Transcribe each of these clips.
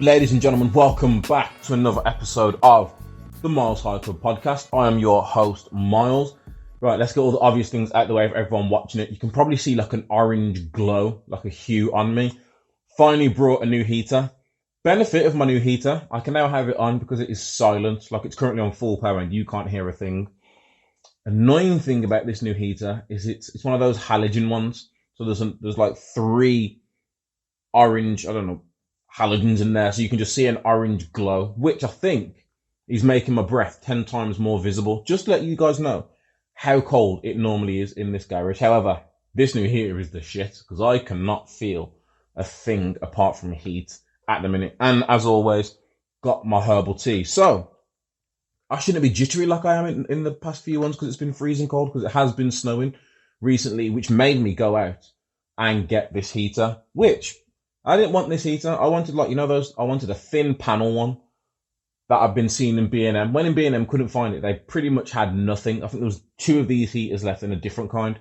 Ladies and gentlemen, welcome back to another episode of the Miles High Club podcast. I am your host, Miles. Right, let's get all the obvious things out the way for everyone watching it. You can probably see like an orange glow, like a hue on me. Finally brought a new heater. Benefit of my new heater, I can now have it on because it is silent, like it's currently on full power and you can't hear a thing. Annoying thing about this new heater is it's one of those halogen ones. So there's like three orange, I don't know, halogens in there, so you can just see an orange glow, which I think is making my breath 10 times more visible. Just to let you guys know how cold it normally is in this garage. However, this new heater is the shit because I cannot feel a thing apart from heat at the minute. And as always, got my herbal tea. So I shouldn't be jittery like I am in the past few ones because it's been freezing cold, because it has been snowing recently, which made me go out and get this heater, which I didn't want this heater. I wanted, like, you know, I wanted a thin panel one that I've been seeing in B&M. When in B&M couldn't find it, they pretty much had nothing. I think there was 2 of these heaters left in a different kind.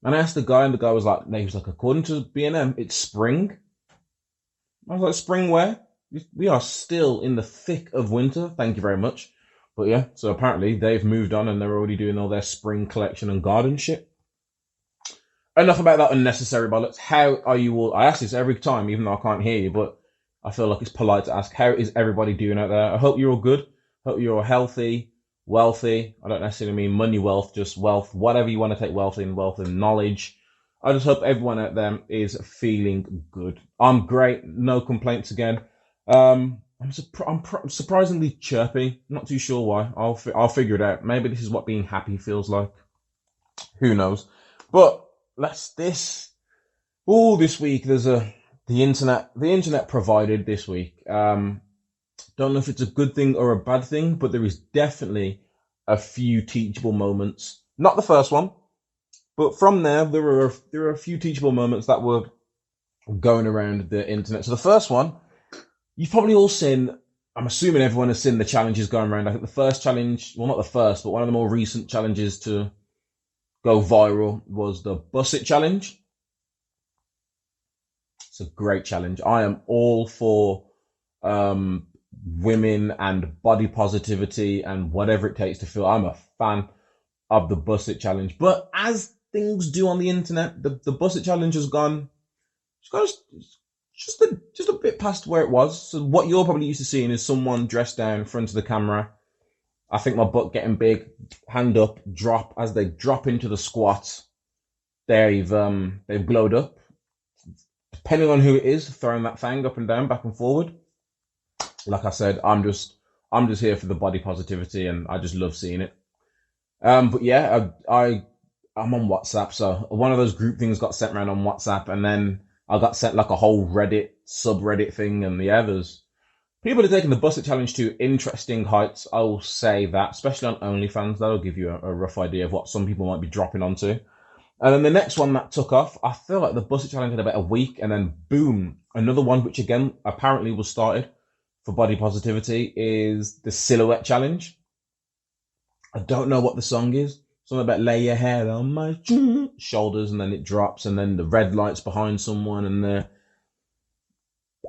And I asked the guy, and the guy was like, according to B&M, it's spring. I was like, spring where? We are still in the thick of winter. Thank you very much. But yeah, so apparently they've moved on and they're already doing all their spring collection and garden shit. Enough about that unnecessary bollocks. How are you all? I ask this every time, even though I can't hear you, but I feel like it's polite to ask. How is everybody doing out there? I hope you're all good. Hope you're all healthy, wealthy. I don't necessarily mean money wealth, just wealth, whatever you want to take wealth in knowledge. I just hope everyone out there is feeling good. I'm great. No complaints again. I'm surprisingly chirpy. Not too sure why. I'll figure it out. Maybe this is what being happy feels like. Who knows? But this week there's the internet provided this week. Don't know if it's a good thing or a bad thing, but there is definitely a few teachable moments. Not the first one, but from there are a few teachable moments that were going around the internet. So the first one, you've probably all seen. I'm assuming everyone has seen the challenges going around. I think the first challenge, well, not the first, but one of the more recent challenges to go viral was the Bus It challenge. It's a great challenge. I am all for women and body positivity and whatever it takes to feel. I'm a fan of the Bus It challenge. But as things do on the internet, the Bus It challenge has gone just a bit past where it was. So what you're probably used to seeing is someone dressed down in front of the camera. I think my butt getting big, hand up, drop. As they drop into the squat, they've glowed up. Depending on who it is, throwing that thing up and down, back and forward. Like I said, I'm just here for the body positivity, and I just love seeing it. But yeah, I'm on WhatsApp, so one of those group things got sent around on WhatsApp, and then I got sent like a whole Reddit subreddit thing, and yeah, there's people are taking the Bus It challenge to interesting heights. I will say that, especially on OnlyFans. That'll give you a rough idea of what some people might be dropping onto. And then the next one that took off, I feel like the Bus It challenge had about a week, and then boom, another one, which again apparently was started for body positivity, is the silhouette challenge. I don't know what the song is. Something about lay your head on my shoulders, and then it drops, and then the red lights behind someone, and they're,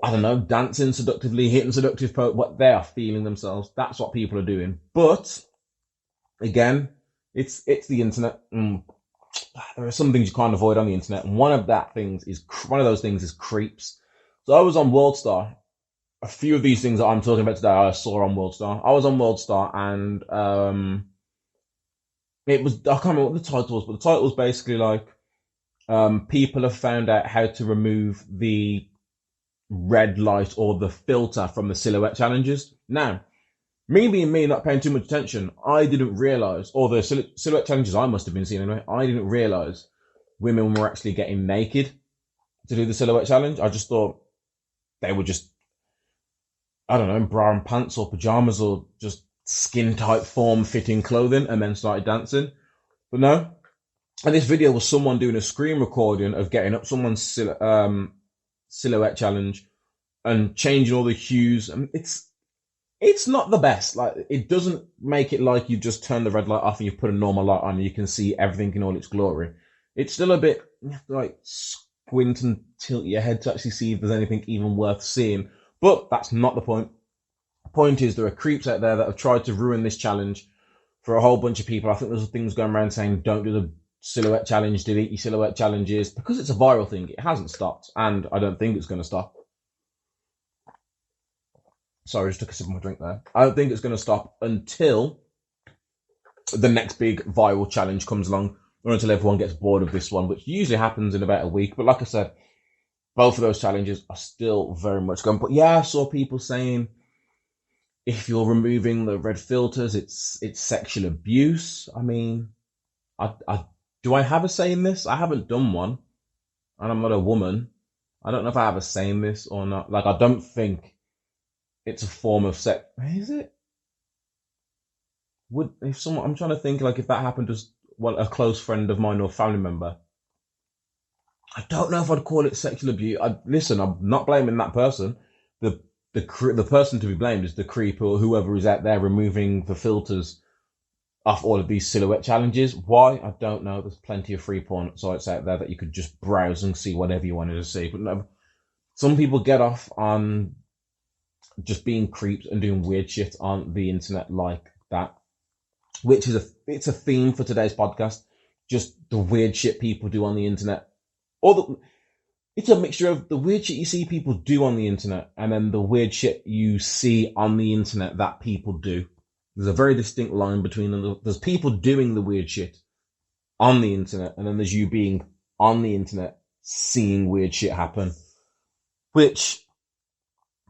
I don't know, dancing seductively, hitting seductive what they are feeling themselves. That's what people are doing. But again, it's the internet. There are some things you can't avoid on the internet, and one of those things is creeps. So I was on WorldStar. A few of these things that I'm talking about today, I saw on WorldStar. I was on WorldStar, and it was, I can't remember what the title was, but the title was basically like, people have found out how to remove the red light or the filter from the silhouette challenges. Now, me being me, not paying too much attention, I didn't realize, or the silhouette challenges I must have been seeing anyway, I didn't realize women were actually getting naked to do the silhouette challenge. I just thought they were just, I don't know, bra and pants or pajamas or just skin tight form fitting clothing, and then started dancing. But no. And this video was someone doing a screen recording of getting up someone's silhouette challenge and changing all the hues. And it's not the best. Like, it doesn't make it like you just turn the red light off and you put a normal light on and you can see everything in all its glory. It's still a bit, you have to like squint and tilt your head to actually see if there's anything even worth seeing. But that's not the point. The point is there are creeps out there that have tried to ruin this challenge for a whole bunch of people. I think there's things going around saying don't do the silhouette challenge, delete your silhouette challenges, because it's a viral thing. It hasn't stopped, and I don't think it's going to stop. Sorry, I just took a sip of my drink there. I don't think it's going to stop until the next big viral challenge comes along, or until everyone gets bored of this one, which usually happens in about a week. But like I said, both of those challenges are still very much going. But yeah, I saw people saying if you're removing the red filters, it's sexual abuse. I mean, do I have a say in this? I haven't done one, and I'm not a woman. I don't know if I have a say in this or not. Like, I don't think it's a form of sex. Is it? I'm trying to think, like, if that happened to a close friend of mine or family member, I don't know if I'd call it sexual abuse. Listen, I'm not blaming that person. The person to be blamed is the creep or whoever is out there removing the filters off all of these silhouette challenges. Why? I don't know. There's plenty of free porn sites out there that you could just browse and see whatever you wanted to see. But no, some people get off on just being creeps and doing weird shit on the internet like that, which is it's a theme for today's podcast. Just the weird shit people do on the internet, it's a mixture of the weird shit you see people do on the internet and then the weird shit you see on the internet that people do. There's a very distinct line between them. There's people doing the weird shit on the internet, and then there's you being on the internet seeing weird shit happen, which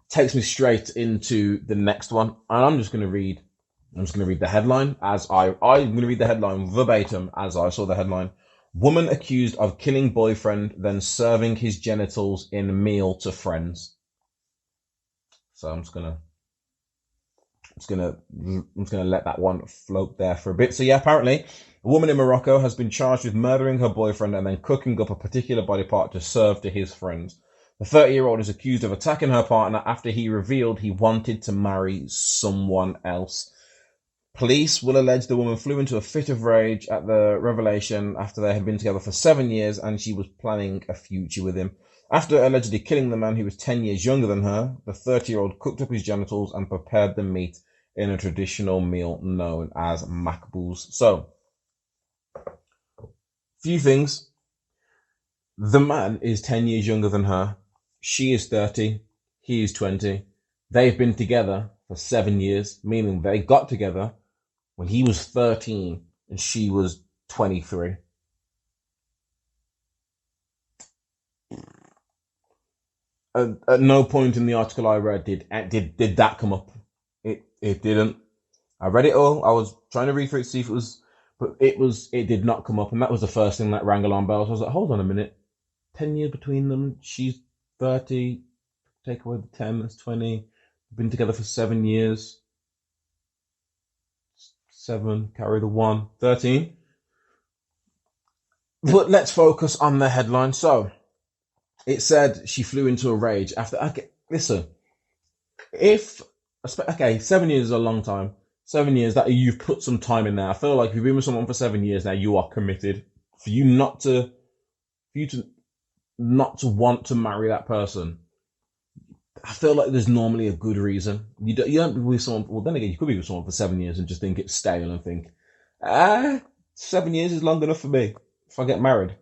takes me straight into the next one. And I'm just going to read the headline I'm going to read the headline verbatim as I saw the headline. Woman accused of killing boyfriend, then serving his genitals in meal to friends. So I'm just gonna let that one float there for a bit. So yeah, apparently a woman in Morocco has been charged with murdering her boyfriend and then cooking up a particular body part to serve to his friends. The 30-year-old is accused of attacking her partner after he revealed he wanted to marry someone else. Police will allege the woman flew into a fit of rage at the revelation after they had been together for 7 years and she was planning a future with him. After allegedly killing the man who was 10 years younger than her, the 30-year-old cooked up his genitals and prepared the meat in a traditional meal known as makbous. So, few things. The man is 10 years younger than her. She is 30. He is 20. They've been together for 7 years, meaning they got together when he was 13 and she was 23. At no point in the article I read did that come up. It didn't. I read it all. I was trying to read through it to see if it was, but it did not come up. And that was the first thing that rang alarm bells. I was like, hold on a minute. 10 years between them. She's 30. Take away the 10, that's 20. Been together for 7 years. 7, carry the 1, 13. But let's focus on the headline. So, it said she flew into a rage after... Okay, listen. 7 years is a long time. 7 years, that you've put some time in there. I feel like if you've been with someone for 7 years now, you are committed. For you to not want to marry that person, I feel like there's normally a good reason. You don't be with someone. Well, then again, you could be with someone for 7 years and just think it's stale and think, 7 years is long enough for me. If I get married,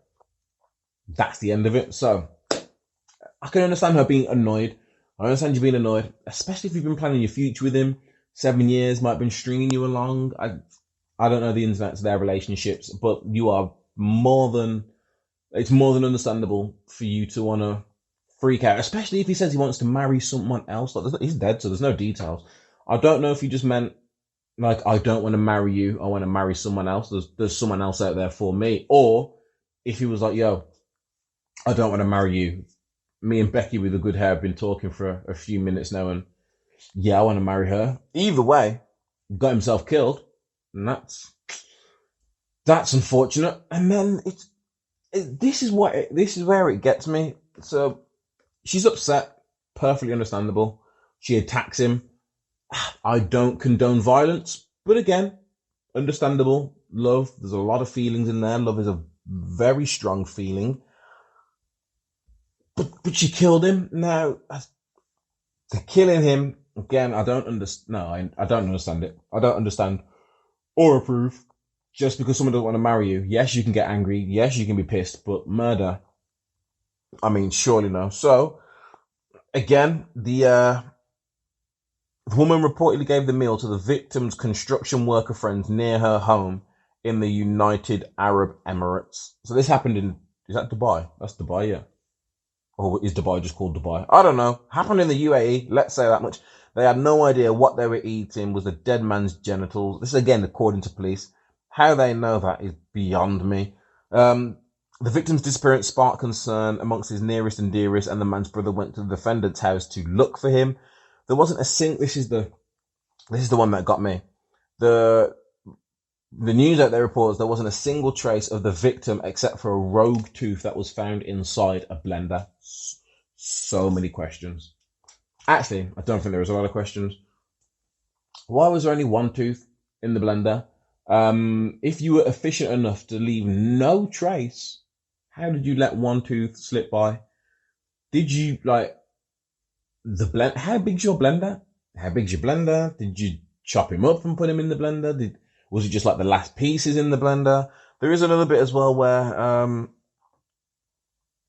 that's the end of it. So I can understand her being annoyed. I understand you being annoyed, especially if you've been planning your future with him. 7 years might have been stringing you along. I don't know the ins and outs of their relationships, but it's more than understandable for you to want to freak out, especially if he says he wants to marry someone else. Like, he's dead, so there's no details. I don't know if he just meant, like, I don't want to marry you, I want to marry someone else. There's someone else out there for me. Or if he was like, yo, I don't want to marry you. Me and Becky with the good hair have been talking for a few minutes now, and yeah, I want to marry her. Either way, got himself killed, and that's unfortunate. And then this is where it gets me. So she's upset, perfectly understandable. She attacks him. I don't condone violence, but again, understandable. Love, there's a lot of feelings in there. Love is a very strong feeling. But she killed him. Now, They're killing him again. I don't understand. No, I don't understand it. I don't understand or approve. Just because someone doesn't want to marry you, yes, you can get angry. Yes, you can be pissed, but murder. I mean, surely no. So again, the woman reportedly gave the meal to the victim's construction worker friends near her home in the United Arab Emirates. So this happened in, is that Dubai? That's Dubai, yeah. Or is Dubai just called Dubai? I don't know. Happened in the UAE, let's say that much. They had no idea what they were eating was the dead man's genitals. This is again according to police. How they know that is beyond me. The victim's disappearance sparked concern amongst his nearest and dearest, and the man's brother went to the defendant's house to look for him. There wasn't a this is the one that got me. The news out there reports there wasn't a single trace of the victim except for a rogue tooth that was found inside a blender. So many questions. Actually, I don't think there was a lot of questions. Why was there only one tooth in the blender? If you were efficient enough to leave no trace, how did you let one tooth slip by? Did you how big's your blender? How big's your blender? Did you chop him up and put him in the blender? Was it just like the last pieces in the blender? There is another bit as well where,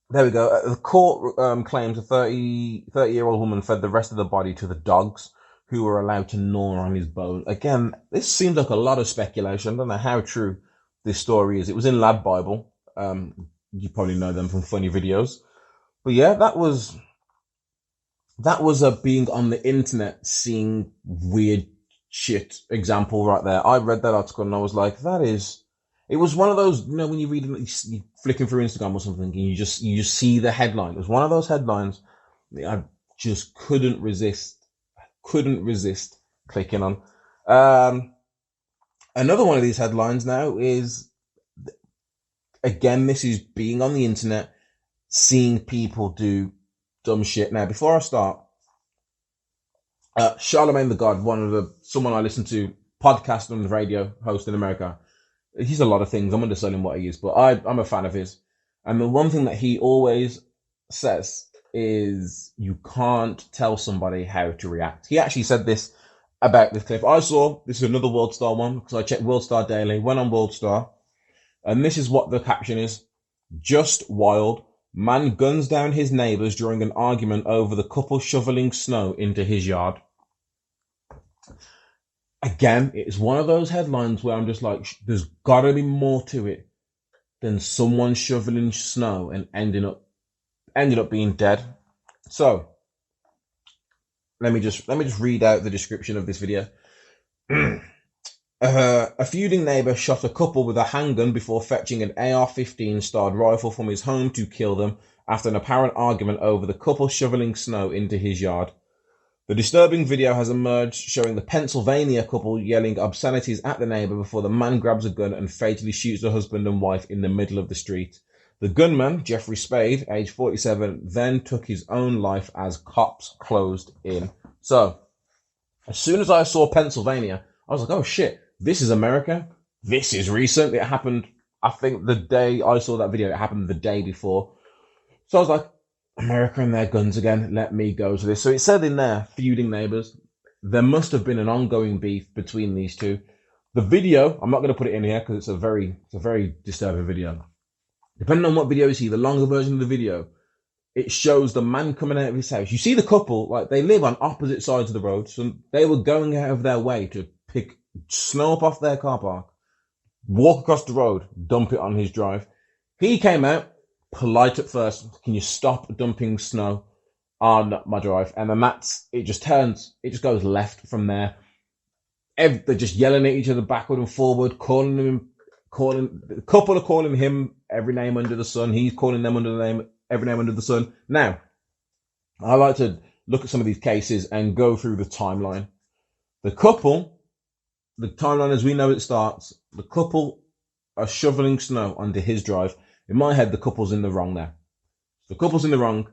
there we go. The court claims a 30-year-old woman fed the rest of the body to the dogs who were allowed to gnaw on his bone. Again, this seems like a lot of speculation. I don't know how true this story is. It was in Lad Bible. You probably know them from funny videos. But yeah, that was a being on the internet seeing weird shit example right there. I read that article and I was like, it was one of those, when you read it, you're flicking through Instagram or something and you just see the headline. It was one of those headlines that I just couldn't resist clicking on. Another one of these headlines now is, again, this is being on the internet, seeing people do dumb shit. Now, before I start, Charlemagne the God, someone I listen to, podcast on the radio host in America. He's a lot of things. I'm underselling what he is, but I'm a fan of his. And the one thing that he always says is you can't tell somebody how to react. He actually said this about this clip. This is another World Star one because I checked World Star Daily, went on World Star, and this is what the caption is. Just wild. Man guns down his neighbours during an argument over the couple shoveling snow into his yard. Again, it's one of those headlines where I'm just like, there's got to be more to it than someone shoveling snow and ended up being dead. So let me just read out the description of this video. A feuding neighbor shot a couple with a handgun before fetching an AR-15 starred rifle from his home to kill them after an apparent argument over the couple shoveling snow into his yard. The disturbing video has emerged showing the Pennsylvania couple yelling obscenities at the neighbor before the man grabs a gun and fatally shoots the husband and wife in the middle of the street. The gunman, Jeffrey Spade, age 47, then took his own life as cops closed in. So, as soon as I saw Pennsylvania, I was like, oh shit, this is America. This is recent. It happened, I think the day I saw that video, it happened the day before. So I was like, America and their guns again, let me go to this. So it said in there, feuding neighbors. There must have been an ongoing beef between these two. The video, I'm not going to put it in here because it's a very disturbing video. Depending on what video you see, the longer version of the video, it shows the man coming out of his house. You see the couple, like they live on opposite sides of the road. So they were going out of their way to pick snow up off their car park, walk across the road, dump it on his drive. He came out, polite at first. Can you stop dumping snow on my drive? And then it just goes left from there. They're just yelling at each other backward and forward, the couple are calling him every name under the sun. He's calling them every name under the sun. Now, I like to look at some of these cases and go through the timeline. The timeline as we know it starts, the couple are shoveling snow onto his drive. In my head, the couple's in the wrong there. The couple's in the wrong.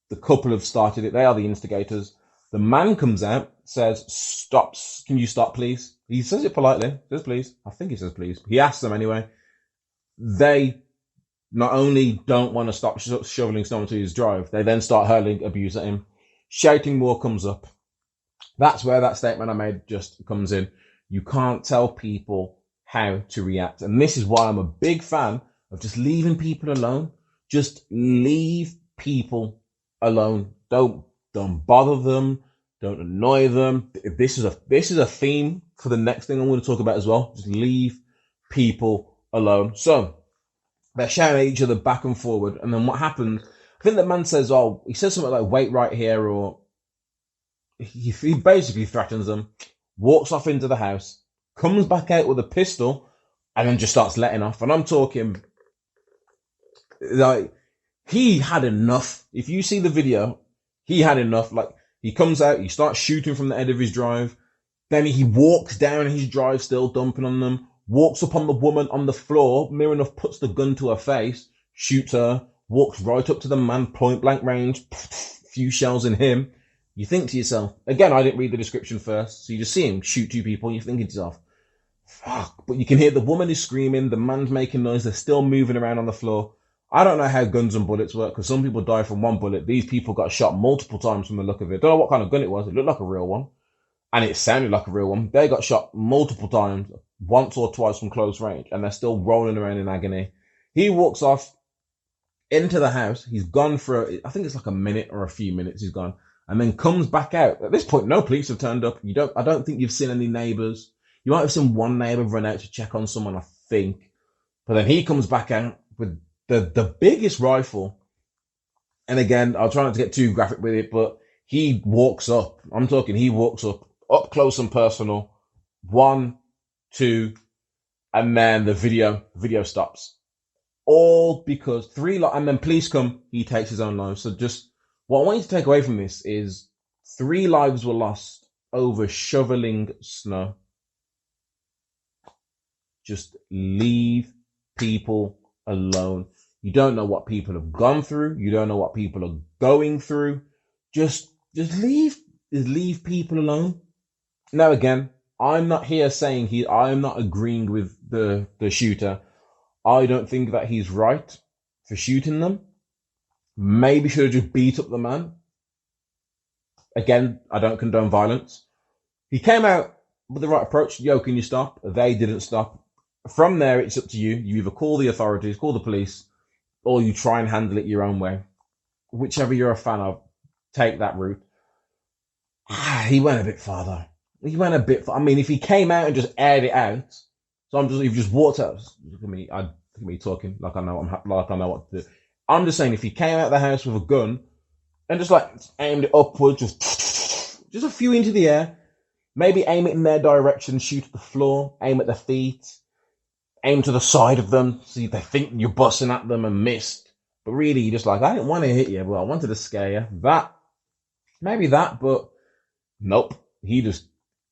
The couple have started it. They are the instigators. The man comes out, says, stop. Can you stop, please? He says it politely. Says, please. I think he says, please. He asks them anyway. They not only don't want to stop shoveling snow onto his drive, they then start hurling abuse at him. Shouting more comes up. That's where that statement I made just comes in. You can't tell people how to react. And this is why I'm a big fan of just leaving people alone. Just leave people alone. Don't bother them. Don't annoy them. This is a theme for the next thing I'm going to talk about as well. Just leave people alone. So they're shouting at each other back and forward. And then what happens? I think the man says, he says something like, wait right here, or he basically threatens them, walks off into the house, comes back out with a pistol, and then just starts letting off. And I'm talking, like, he had enough. If you see the video, he had enough. Like, he comes out, he starts shooting from the end of his drive. Then he walks down his drive, still dumping on them, walks up on the woman on the floor, near enough puts the gun to her face, shoots her, walks right up to the man, point blank range, few shells in him. You think to yourself, again, I didn't read the description first, so you just see him shoot two people, and you're thinking to yourself, fuck. But you can hear the woman is screaming, the man's making noise, they're still moving around on the floor. I don't know how guns and bullets work, because some people die from one bullet. These people got shot multiple times from the look of it. Don't know what kind of gun it was. It looked like a real one. And it sounded like a real one. They got shot multiple times, once or twice from close range, and they're still rolling around in agony. He walks off into the house. He's gone for, I think it's like a minute or a few minutes he's gone, and then comes back out. At this point, no police have turned up. I don't think you've seen any neighbours. You might have seen one neighbour run out to check on someone, I think. But then he comes back out with the biggest rifle. And again, I'll try not to get too graphic with it, but he walks up. I'm talking, he walks up close and personal. 1, 2, and then the video stops. All because and then police come, he takes his own life. So just, what I want you to take away from this is 3 lives were lost over shoveling snow. Just leave people alone. You don't know what people have gone through. You don't know what people are going through. Just leave people alone. Now again, I'm not here saying I'm not agreeing with the shooter. I don't think that he's right for shooting them. Maybe should have just beat up the man. Again, I don't condone violence. He came out with the right approach. Yo, can you stop? They didn't stop. From there, it's up to you. You either call the authorities, call the police, or you try and handle it your own way. Whichever you're a fan of, take that route. He went a bit farther. I mean, if he came out and just aired it out, you've just walked out. Look at me talking like I know what to do. I'm just saying, if he came out of the house with a gun and just like aimed it upwards, just a few into the air, maybe aim it in their direction, shoot at the floor, aim at their feet, aim to the side of them, so they think you're busting at them and missed. But really, you're just like, I didn't want to hit you, but I wanted to scare you. But nope. He just,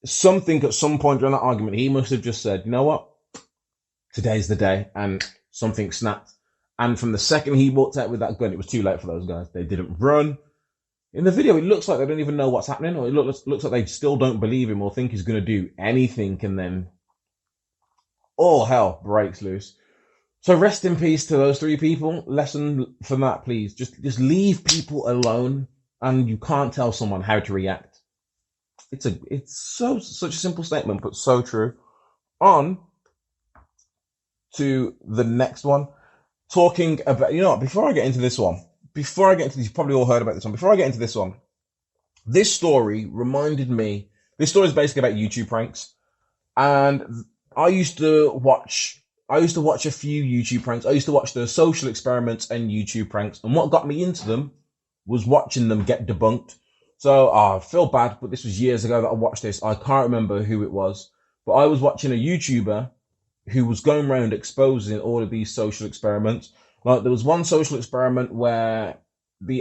something at some point during that argument, he must have just said, you know what? Today's the day. And something snapped. And from the second he walked out with that gun, it was too late for those guys. They didn't run. In the video, it looks like they don't even know what's happening, or it looks like they still don't believe him or think he's going to do anything, and then all hell breaks loose. So rest in peace to those 3 people. Lesson from that, please. Just leave people alone, and you can't tell someone how to react. It's such a simple statement, but so true. On to the next one. Talking about, before I get into this, you've probably all heard about this one. Before I get into this one, this story reminded me, this story is basically about YouTube pranks. And I used to watch a few YouTube pranks. I used to watch the social experiments and YouTube pranks. And what got me into them was watching them get debunked. So I feel bad, but this was years ago that I watched this. I can't remember who it was, but I was watching a YouTuber who was going around exposing all of these social experiments. Like, there was one social experiment where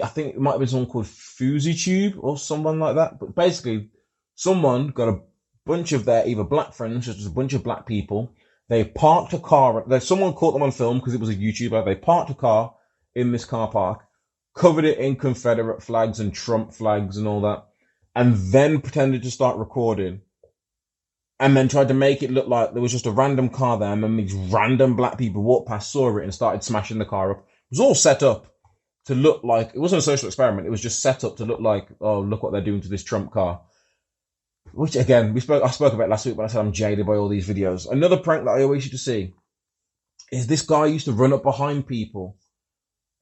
I think it might have been someone called FusiTube or someone like that. But basically, someone got a bunch of their either black friends, just a bunch of black people. They parked a car. Someone caught them on film because it was a YouTuber. They parked a car in this car park, covered it in Confederate flags and Trump flags and all that, and then pretended to start recording. And then tried to make it look like there was just a random car there, and then these random black people walked past, saw it, and started smashing the car up. It was all set up to look like, it wasn't a social experiment. It was just set up to look like, oh, look what they're doing to this Trump car. Which again, I spoke about last week when I said I'm jaded by all these videos. Another prank that I always used to see is this guy used to run up behind people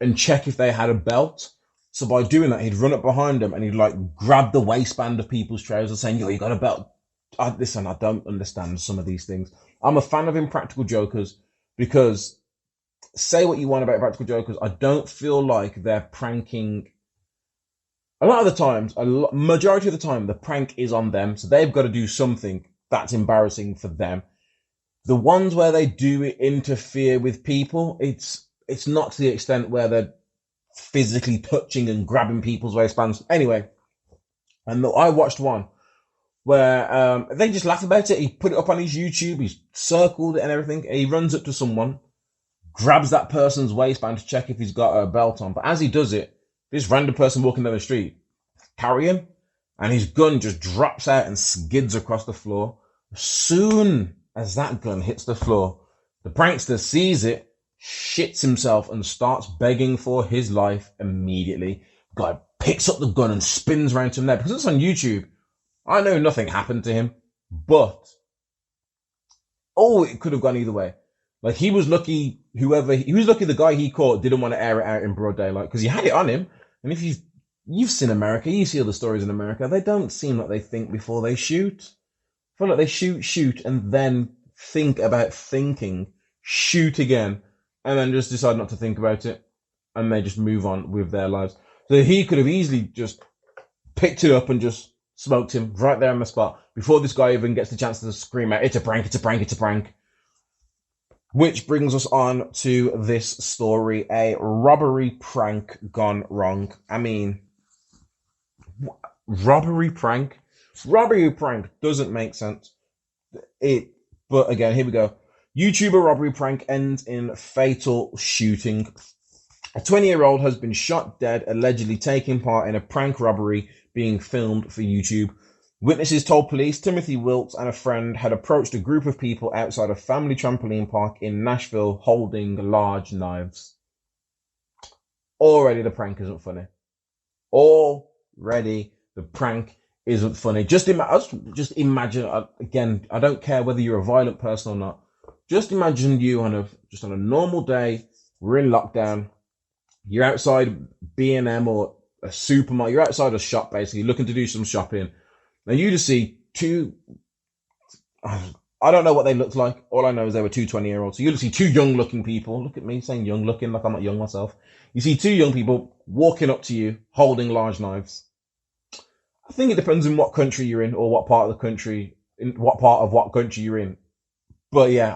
and check if they had a belt. So by doing that, he'd run up behind them and he'd like grab the waistband of people's trousers saying, yo, you got a belt. Listen, I don't understand some of these things. I'm a fan of Impractical Jokers because, say what you want about Practical Jokers, I don't feel like they're pranking. A lot of the times, majority of the time, the prank is on them. So they've got to do something that's embarrassing for them. The ones where they do interfere with people, it's not to the extent where they're physically touching and grabbing people's waistbands. Anyway, and I watched one where they just laugh about it. He put it up on his YouTube. He's circled it and everything. He runs up to someone, grabs that person's waistband to check if he's got a belt on. But as he does it, this random person walking down the street carry him, and his gun just drops out and skids across the floor. As soon as that gun hits the floor, the prankster sees it, shits himself, and starts begging for his life immediately. Guy picks up the gun and spins around to him there. Because it's on YouTube, I know nothing happened to him, but it could have gone either way. Like, he was lucky, the guy he caught didn't want to air it out in broad daylight because he had it on him. And if you've seen America, you see all the stories in America, they don't seem like they think before they shoot. I feel like they shoot, and then think about thinking, shoot again, and then just decide not to think about it, and they just move on with their lives. So he could have easily just picked it up and just smoked him right there on the spot before this guy even gets the chance to scream out, it's a prank, it's a prank, it's a prank. Which brings us on to this story, a robbery prank gone wrong. I mean, robbery prank doesn't make sense. But again, here we go. YouTuber robbery prank ends in fatal shooting. A 20-year-old has been shot dead, allegedly taking part in a prank robbery being filmed for YouTube. Witnesses told police Timothy Wilkes and a friend had approached a group of people outside a family trampoline park in Nashville holding large knives. Already the prank isn't funny. Just imagine, again, I don't care whether you're a violent person or not. Just imagine you on a normal day. We're in lockdown. You're outside B&M or a supermarket. You're outside a shop, basically, looking to do some shopping. Now you just see I don't know what they looked like. All I know is they were two 20-year-olds. So you just see two young-looking people. Look at me saying young-looking like I'm not young myself. You see two young people walking up to you, holding large knives. I think it depends on what country you're in or what part of what country you're in. But yeah,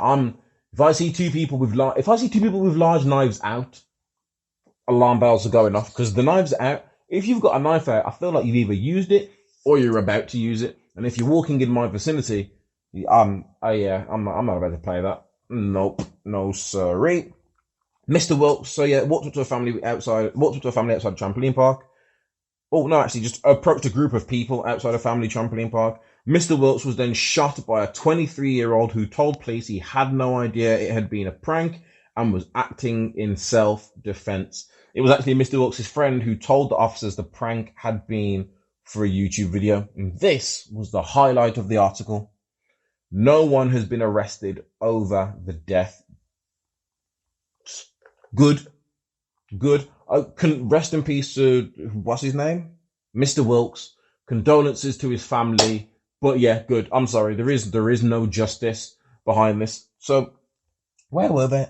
if I see two people with large knives out, alarm bells are going off because the knives are out. If you've got a knife out, I feel like you've either used it or you're about to use it. And if you're walking in my vicinity, I'm not about to play that. Nope, no sorry. Mr. Wilkes, walked up to a family outside a trampoline park. Oh no, actually just approached a group of people outside a family trampoline park. Mr. Wilkes was then shot by a 23-year-old who told police he had no idea it had been a prank and was acting in self-defense. It was actually Mr. Wilkes' friend who told the officers the prank had been for a YouTube video. And this was the highlight of the article. No one has been arrested over the death. Good. Rest in peace to, what's his name? Mr. Wilkes. Condolences to his family. But yeah, good. I'm sorry. There is no justice behind this. So, where were they?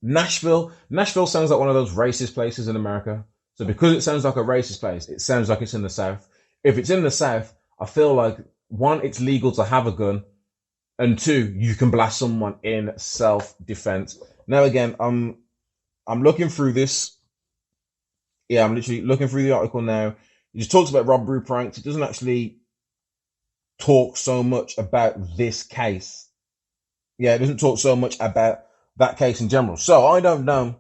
Nashville. Nashville sounds like one of those racist places in America. So because it sounds like a racist place, it sounds like it's in the South. If it's in the South, I feel like, one, it's legal to have a gun, and two, you can blast someone in self-defense. Now, again, I'm looking through this. Yeah, I'm literally looking through the article now. It just talks about robbery pranks. It doesn't actually talk so much about this case. Yeah, it doesn't talk so much about that case in general. So I don't know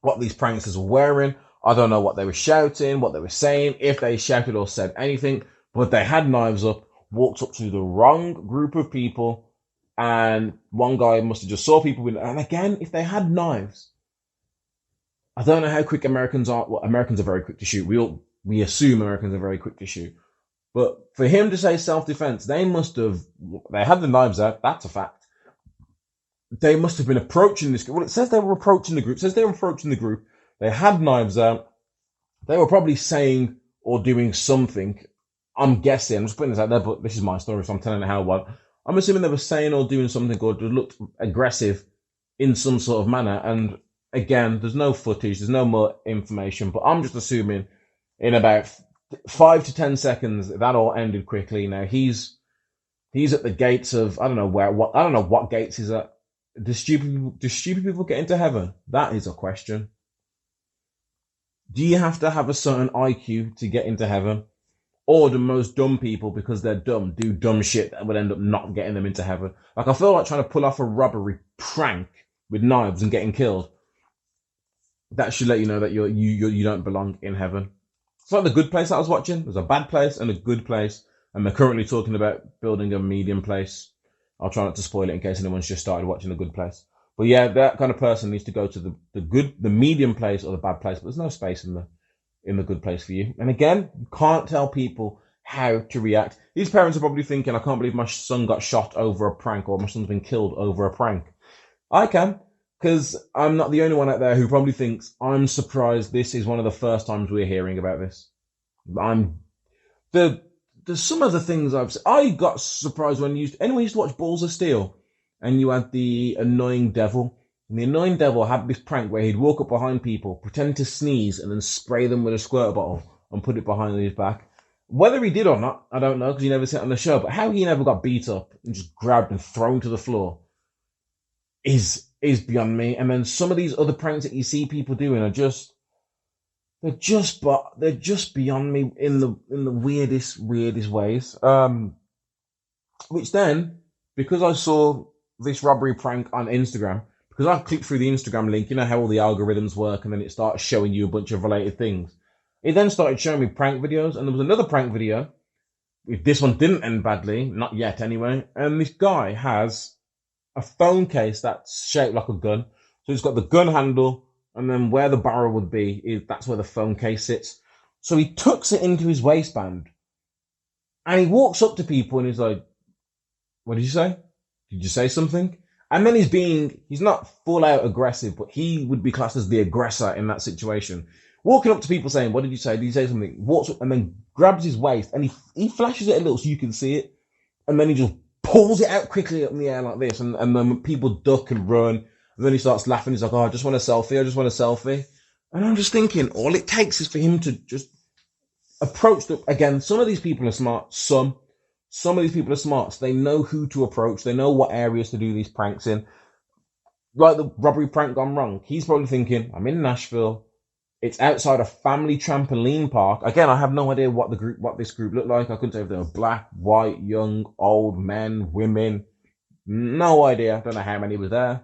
what these pranksters were wearing. I don't know what they were shouting, what they were saying, if they shouted or said anything, but they had knives up, walked up to the wrong group of people, and one guy must have just saw people with, and again, if they had knives, I don't know how quick Americans are. Well, Americans are very quick to shoot. We assume Americans are very quick to shoot. But for him to say self-defense, they had the knives out. That's a fact. They must have been approaching this. Well, it says they were approaching the group. It says they were approaching the group. They had knives out. They were probably saying or doing something. I'm guessing. I'm just putting this out there, but this is my story, so I'm telling it how it was. I'm assuming they were saying or doing something or looked aggressive in some sort of manner. And again, there's no footage, there's no more information, but I'm just assuming in about 5 to 10 seconds that all ended quickly. Now he's at the gates of I don't know what gates he's at. Do stupid people get into heaven? That is a question. Do you have to have a certain IQ to get into heaven? Or do most dumb people, because they're dumb, do dumb shit that would end up not getting them into heaven? Like, I feel like trying to pull off a robbery prank with knives and getting killed. That should let you know that you don't belong in heaven. It's like The Good Place I was watching. There's a bad place and a good place. And they're currently talking about building a medium place. I'll try not to spoil it in case anyone's just started watching The Good Place. But yeah, that kind of person needs to go to the medium place or the bad place. But there's no space in the good place for you. And again, you can't tell people how to react. These parents are probably thinking, I can't believe my son got shot over a prank, or my son's been killed over a prank. I can, because I'm not the only one out there who probably thinks, I'm surprised this is one of the first times we're hearing about this. There's some of the things I got surprised when anyone used to watch Balls of Steel, and you had the annoying devil. And the annoying devil had this prank where he'd walk up behind people, pretend to sneeze, and then spray them with a squirt bottle and put it behind his back. Whether he did or not, I don't know, because you never see it on the show. But how he never got beat up and just grabbed and thrown to the floor is beyond me. And then some of these other pranks that you see people doing are they're just beyond me in the weirdest ways. Which then, because I saw this robbery prank on Instagram, because I clicked through the Instagram link, you know how all the algorithms work, and then it starts showing you a bunch of related things. It then started showing me prank videos, and there was another prank video. If this one didn't end badly, not yet anyway, and this guy has a phone case that's shaped like a gun. So it's got the gun handle, and then where the barrel would be, that's where the phone case sits. So he tucks it into his waistband, and he walks up to people, and he's like, what did you say? Did you say something? And then he's not full out aggressive, but he would be classed as the aggressor in that situation. Walking up to people saying, what did you say? Did you say something? Walks up and then grabs his waist and he flashes it a little so you can see it. And then he just pulls it out quickly up in the air like this. And then people duck and run. And then he starts laughing. He's like, oh, I just want a selfie. And I'm just thinking, all it takes is for him to just approach again, some of these people are smart. Some of these people are smart, so they know who to approach. They know what areas to do these pranks in. Like the robbery prank gone wrong. He's probably thinking, I'm in Nashville. It's outside a family trampoline park. Again, I have no idea what this group looked like. I couldn't say if they were black, white, young, old, men, women. No idea. Don't know how many was there.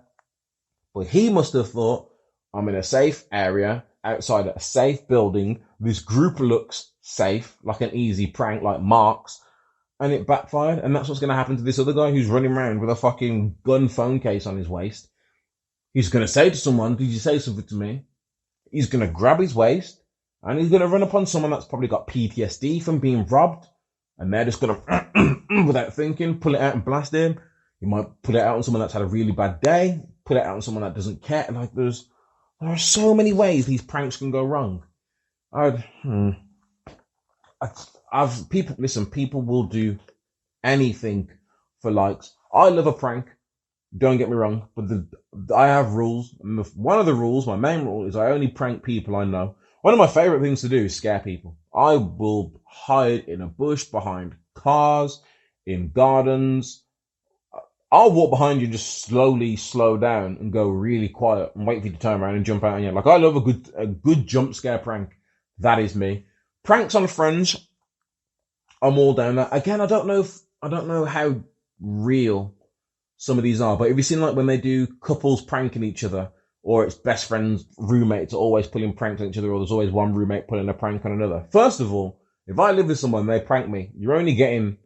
But he must have thought, I'm in a safe area, outside a safe building. This group looks safe, like an easy prank, like Mark's. And it backfired, and that's what's going to happen to this other guy who's running around with a fucking gun phone case on his waist. He's going to say to someone, did you say something to me? He's going to grab his waist, and he's going to run upon someone that's probably got PTSD from being robbed, and they're just going to, without thinking, pull it out and blast him. He might put it out on someone that's had a really bad day, put it out on someone that doesn't care. Like, there are so many ways these pranks can go wrong. People will do anything for likes. I love a prank, don't get me wrong, but I have rules. And one of the rules, my main rule, is I only prank people I know. One of my favorite things to do is scare people. I will hide in a bush, behind cars, in gardens. I'll walk behind you and just slowly slow down and go really quiet and wait for you to turn around and jump out on you. Like, I love a good jump scare prank. That is me. Pranks on friends, I'm all down that. Again, I don't know how real some of these are, but have you seen like when they do couples pranking each other, or it's best friends, roommates are always pulling pranks on each other, or there's always one roommate pulling a prank on another? First of all, if I live with someone and they prank me, you're only getting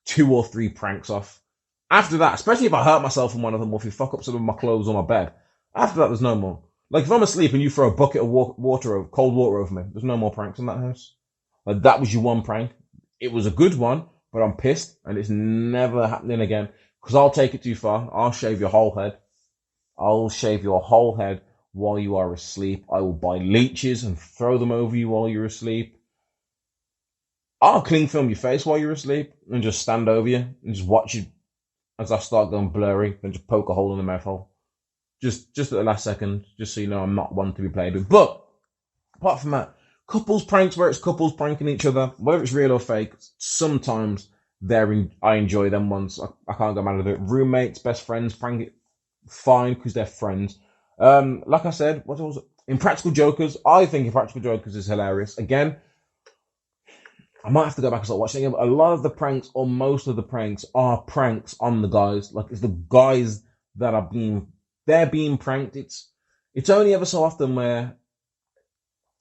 2 or 3 pranks off. After that, especially if I hurt myself on one of them, or if you fuck up some of my clothes on my bed, after that, there's no more. Like if I'm asleep and you throw a bucket of cold water over me, there's no more pranks in that house. Like that was your one prank. It was a good one, but I'm pissed and it's never happening again because I'll take it too far. I'll shave your whole head. I'll shave your whole head while you are asleep. I will buy leeches and throw them over you while you're asleep. I'll cling film your face while you're asleep and just stand over you and just watch you as I start going blurry and just poke a hole in the mouth hole. Just at the last second, just so you know I'm not one to be played with. But apart from that, couples pranks where it's couples pranking each other, whether it's real or fake, sometimes I enjoy them ones. I can't go mad at it. Roommates, best friends prank it fine because they're friends. Like I said, what was it? Impractical Jokers. I think Impractical Jokers is hilarious. Again, I might have to go back and start watching it. But a lot of the pranks, or most of the pranks, are pranks on the guys. Like it's the guys that are being pranked. It's only ever so often where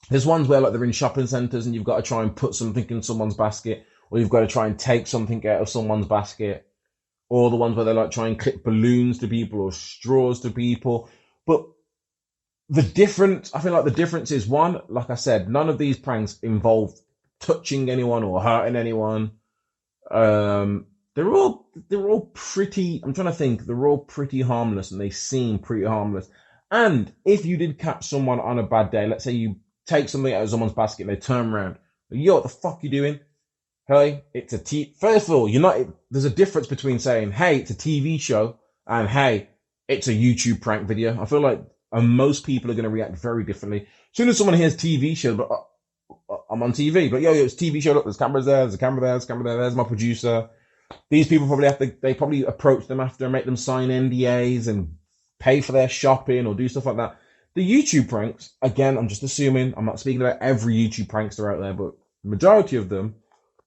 there's ones where like they're in shopping centers and you've got to try and put something in someone's basket, or you've got to try and take something out of someone's basket, or the ones where they like try and clip balloons to people or straws to people. But I feel like the difference is one, like I said, none of these pranks involve touching anyone or hurting anyone. They're all pretty, I'm trying to think, they're all pretty harmless and they seem pretty harmless. And if you did catch someone on a bad day, let's say you take something out of someone's basket and they turn around, yo, what the fuck you doing? Hey, it's first of all, there's a difference between saying, hey, it's a TV show and hey, it's a YouTube prank video. I feel like most people are going to react very differently. As soon as someone hears TV show, but I'm on TV, but yo, it's TV show, look, there's cameras there, there's a camera there, there's a camera there, there's my producer. These people probably approach them after and make them sign NDAs and pay for their shopping or do stuff like that. The YouTube pranks, again, I'm just assuming, I'm not speaking about every YouTube prankster out there, but the majority of them,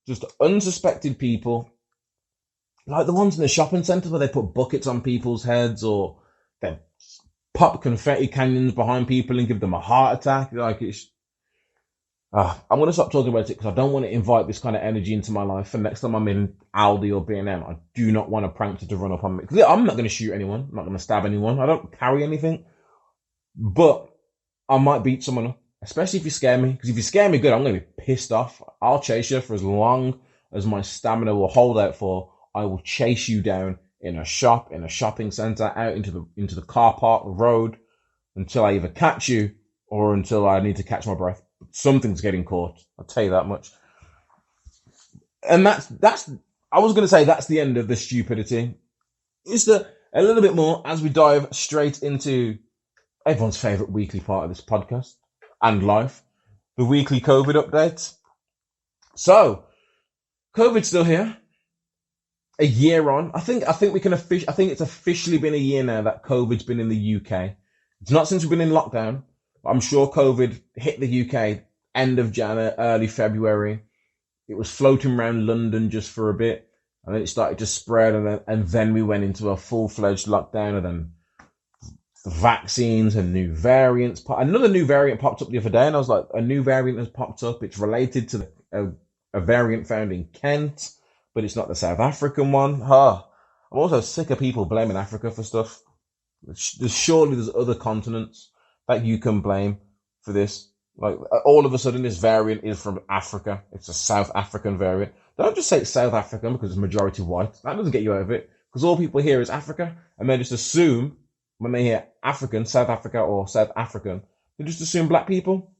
just unsuspected people, like the ones in the shopping centre where they put buckets on people's heads or they pop confetti cannons behind people and give them a heart attack. Like I'm going to stop talking about it because I don't want to invite this kind of energy into my life. And next time I'm in Aldi or B&M, I do not want a prankster to run up on me. Because I'm not going to shoot anyone. I'm not going to stab anyone. I don't carry anything. But I might beat someone up, especially if you scare me. Because if you scare me good, I'm going to be pissed off. I'll chase you for as long as my stamina will hold out for. I will chase you down in a shop, in a shopping centre, out into the car park, the road, until I either catch you or until I need to catch my breath. Something's getting caught. I'll tell you that much. And that's I was going to say that's the end of the stupidity. Just a little bit more as we dive straight into everyone's favourite weekly part of this podcast and life, the weekly COVID update. So, COVID's still here. A year on. I think it's officially been a year now that COVID's been in the UK. It's not since we've been in lockdown. I'm sure COVID hit the UK end of January, early February. It was floating around London just for a bit, and then it started to spread, and then we went into a full-fledged lockdown, and then the vaccines and new variants. Another new variant popped up the other day, and I was like, a new variant has popped up. It's related to a variant found in Kent, but it's not the South African one. I'm also sick of people blaming Africa for stuff. Surely there's other continents that you can blame for this. Like, all of a sudden, this variant is from Africa. It's a South African variant. Don't just say it's South African because it's majority white. That doesn't get you out of it. Because all people hear is Africa, and they just assume, when they hear African, South Africa, or South African, they just assume black people.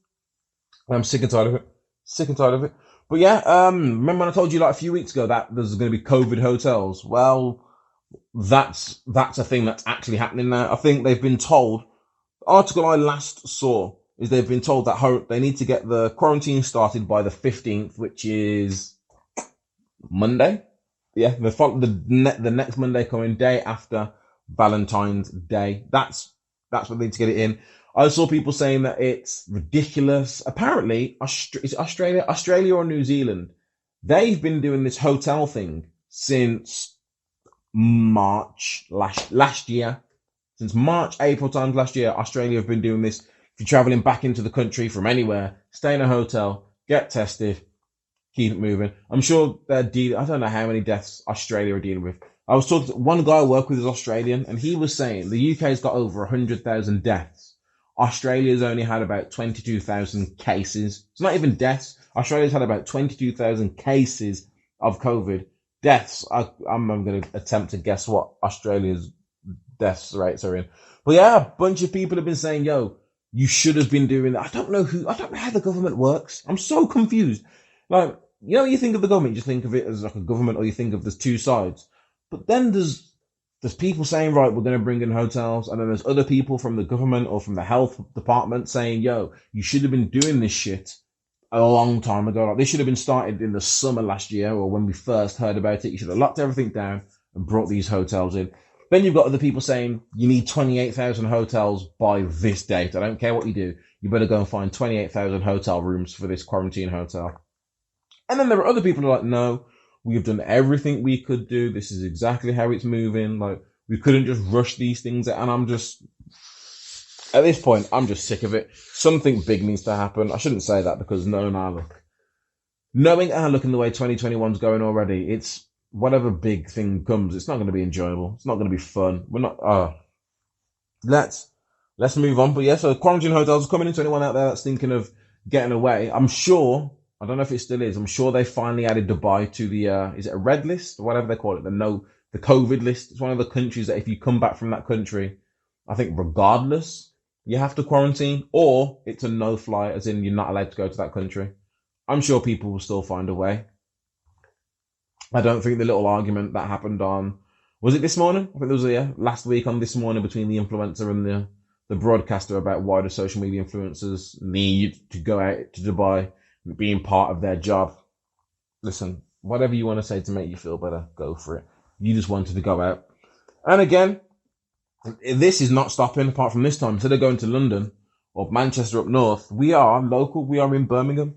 And I'm sick and tired of it. Sick and tired of it. But yeah, remember when I told you like a few weeks ago that there's going to be COVID hotels? Well, that's a thing that's actually happening now. I think they've been told. The article I last saw is they've been told that they need to get the quarantine started by the 15th, which is Monday. Yeah, the next Monday coming, day after Valentine's Day. That's what they need to get it in. I saw people saying that it's ridiculous. Apparently, is it Australia or New Zealand? They've been doing this hotel thing since March last year. Since March, April times last year, Australia have been doing this. If you're traveling back into the country from anywhere, stay in a hotel, get tested, keep it moving. I'm sure I don't know how many deaths Australia are dealing with. I was talking to one guy I work with is Australian, and he was saying the UK's got over 100,000 deaths. Australia's only had about 22,000 cases. It's not even deaths. Australia's had about 22,000 cases of COVID. Deaths, I'm going to attempt to guess what Australia's deaths rates are in. But yeah, a bunch of people have been saying, yo, you should have been doing that. I don't know how the government works. I'm so confused. Like, you think of the government, you just think of it as like a government, or you think of there's two sides. But then there's people saying, right, we're going to bring in hotels. And then there's other people from the government or from the health department saying, yo, you should have been doing this shit a long time ago. Like, this should have been started in the summer last year, or when we first heard about it. You should have locked everything down and brought these hotels in. Then you've got other people saying you need 28,000 hotels by this date. I don't care what you do. You better go and find 28,000 hotel rooms for this quarantine hotel. And then there are other people who are like, no, we've done everything we could do. This is exactly how it's moving. Like, we couldn't just rush these things. And I'm just, at this point, I'm just sick of it. Something big needs to happen. I shouldn't say that because knowing our luck in the way 2021's going already, it's whatever big thing comes, it's not going to be enjoyable. It's not going to be fun. We're not, let's move on. But yeah, so quarantine hotels are coming in to anyone out there that's thinking of getting away. I'm sure, I don't know if it still is, I'm sure they finally added Dubai to the, is it a red list or whatever they call it? The COVID list. It's one of the countries that if you come back from that country, I think regardless, you have to quarantine, or it's a no-fly, as in you're not allowed to go to that country. I'm sure people will still find a way. I don't think the little argument that happened on, was it this morning? I think there was last week on This Morning between the influencer and the broadcaster about why do social media influencers need to go out to Dubai, being part of their job. Listen, whatever you want to say to make you feel better, go for it. You just wanted to go out. And again, this is not stopping apart from this time. Instead of going to London or Manchester up north, we are local. We are in Birmingham.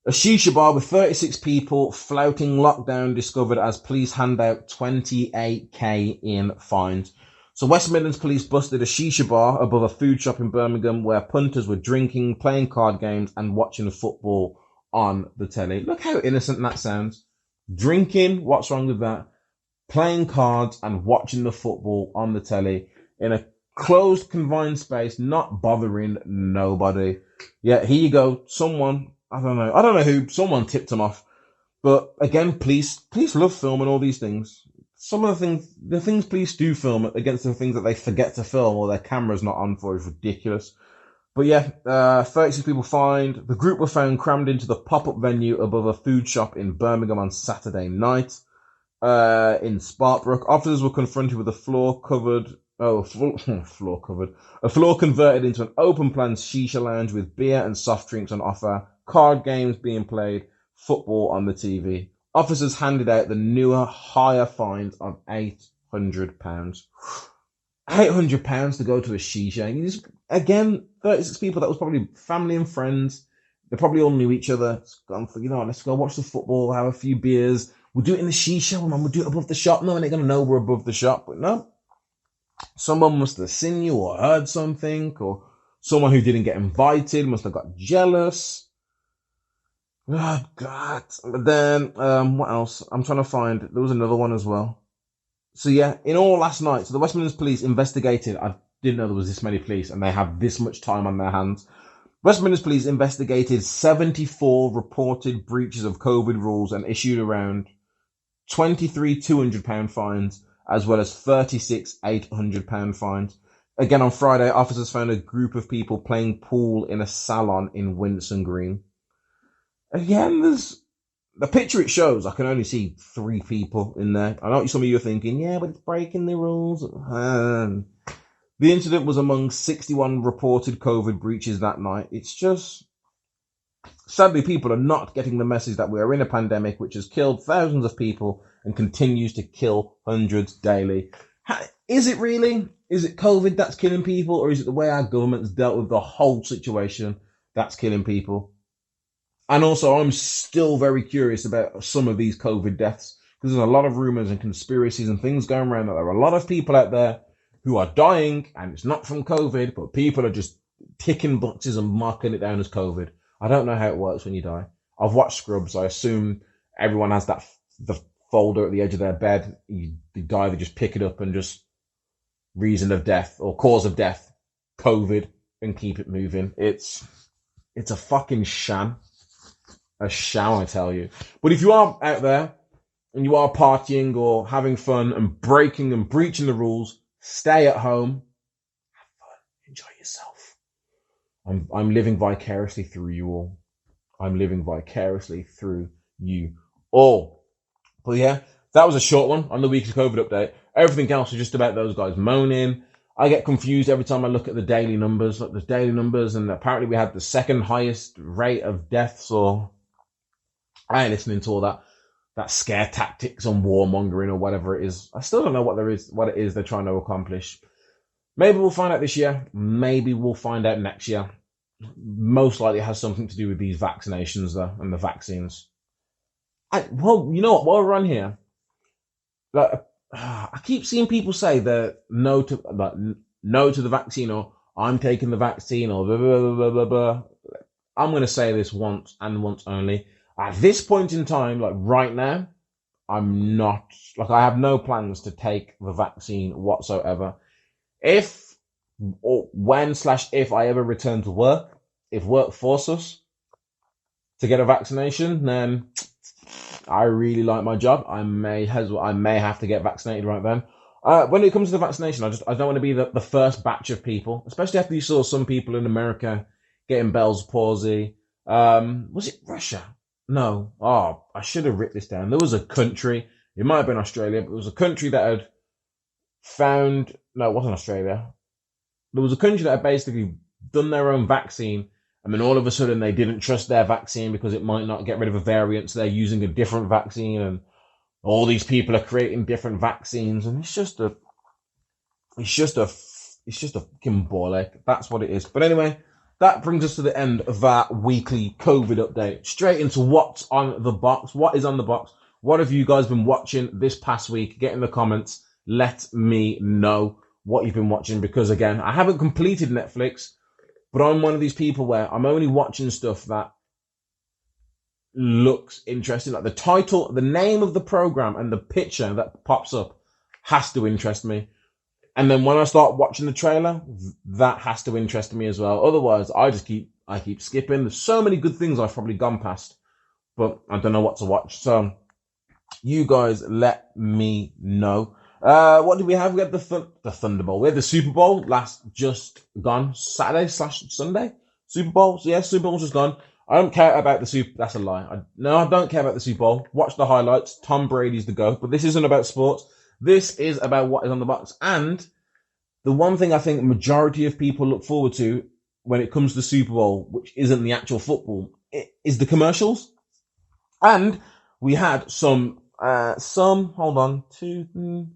A shisha bar with 36 people flouting lockdown discovered as police hand out 28k in fines. So West Midlands police busted a shisha bar above a food shop in Birmingham where punters were drinking, playing card games and watching football on the telly. Look how innocent that sounds. Drinking, what's wrong with that? Playing cards and watching the football on the telly in a closed, confined space, not bothering nobody. Yeah, here you go. Someone, I don't know who, someone tipped them off. But again, police love filming all these things. Some of the things police do film against the things that they forget to film or their camera's not on for is ridiculous. But yeah, 36 people fined. The group were found crammed into the pop-up venue above a food shop in Birmingham on Saturday night. In Sparkbrook, officers were confronted with a floor converted into an open-plan shisha lounge with beer and soft drinks on offer, card games being played, football on the TV. Officers handed out the newer, higher fines of £800. £800 to go to a shisha. Again, 36 people, that was probably family and friends. They probably all knew each other. It's gone for, let's go watch the football, have a few beers. We'll do it in the shisha, man. We'll do it above the shop. No one ain't going to know we're above the shop. But no. Someone must have seen you or heard something, or someone who didn't get invited must have got jealous. Oh, God. But then, what else? I'm trying to find, there was another one as well. So yeah, in all last night, so the West Midlands police investigated, I didn't know there was this many police and they have this much time on their hands. West Midlands police investigated 74 reported breaches of COVID rules and issued around 23 £200 fines, as well as 36 £800 fines. Again, on Friday, officers found a group of people playing pool in a salon in Winson Green. Again, there's the picture it shows, I can only see 3 people in there. I know some of you are thinking, yeah, but it's breaking the rules. The incident was among 61 reported COVID breaches that night. It's just, sadly, people are not getting the message that we are in a pandemic which has killed thousands of people and continues to kill hundreds daily. Is it really? Is it COVID that's killing people, or is it the way our government's dealt with the whole situation that's killing people? And also, I'm still very curious about some of these COVID deaths, because there's a lot of rumors and conspiracies and things going around that there are a lot of people out there who are dying, and it's not from COVID, but people are just ticking boxes and marking it down as COVID. I don't know how it works when you die. I've watched Scrubs. I assume everyone has the folder at the edge of their bed. You die, they just pick it up and just reason of death or cause of death, COVID. and keep it moving. It's a fucking sham. A sham, I tell you. But if you are out there and you are partying or having fun and breaking and breaching the rules, stay at home. Have fun. Enjoy yourself. I'm living vicariously through you all. I'm living vicariously through you all. But yeah, that was a short one on the weekly COVID update. Everything else is just about those guys moaning. I get confused every time I look at the daily numbers. Look, the daily numbers, and apparently we had the second highest rate of deaths. Or I ain't listening to all that scare tactics on warmongering or whatever it is. I still don't know what it is they're trying to accomplish. Maybe we'll find out this year. Maybe we'll find out next year. Most likely it has something to do with these vaccinations though, and the vaccines. Well, you know what? While we're on here, like, I keep seeing people say that no to the vaccine, or I'm taking the vaccine, or blah, blah, blah, blah, blah, blah. I'm going to say this once and once only. At this point in time, like right now, I'm not, like, I have no plans to take the vaccine whatsoever. If I ever return to work, if work forces us to get a vaccination, then I really like my job. I may have to get vaccinated right then. When it comes to the vaccination, I don't want to be the first batch of people, especially after you saw some people in America getting Bell's palsy. Was it Russia? No. Oh, I should have written this down. There was a country, it might have been Australia, but it was a country that had found, no, it wasn't Australia. There was a country that had basically done their own vaccine, and then all of a sudden they didn't trust their vaccine because it might not get rid of a variant, so they're using a different vaccine, and all these people are creating different vaccines, and it's just a fucking ball ache. That's what it is. But anyway, that brings us to the end of that weekly COVID update. Straight into what's on the box. What is on the box? What have you guys been watching this past week? Get in the comments. Let me know what you've been watching, because again, I haven't completed Netflix, but I'm one of these people where I'm only watching stuff that looks interesting. Like the title, the name of the program, and the picture that pops up has to interest me. And then when I start watching the trailer, that has to interest me as well. Otherwise, I keep skipping. There's so many good things I've probably gone past, but I don't know what to watch. So you guys let me know. What did we have? We had the Thunderbowl. We had the Super Bowl just gone Saturday/Sunday. Super Bowl. So yeah, Super Bowl's just gone. I don't care about the Super. That's a lie. I don't care about the Super Bowl. Watch the highlights. Tom Brady's the GOAT. But this isn't about sports. This is about what is on the box. And the one thing I think majority of people look forward to when it comes to Super Bowl, which isn't the actual football, is the commercials. And we had some, hold on, 2,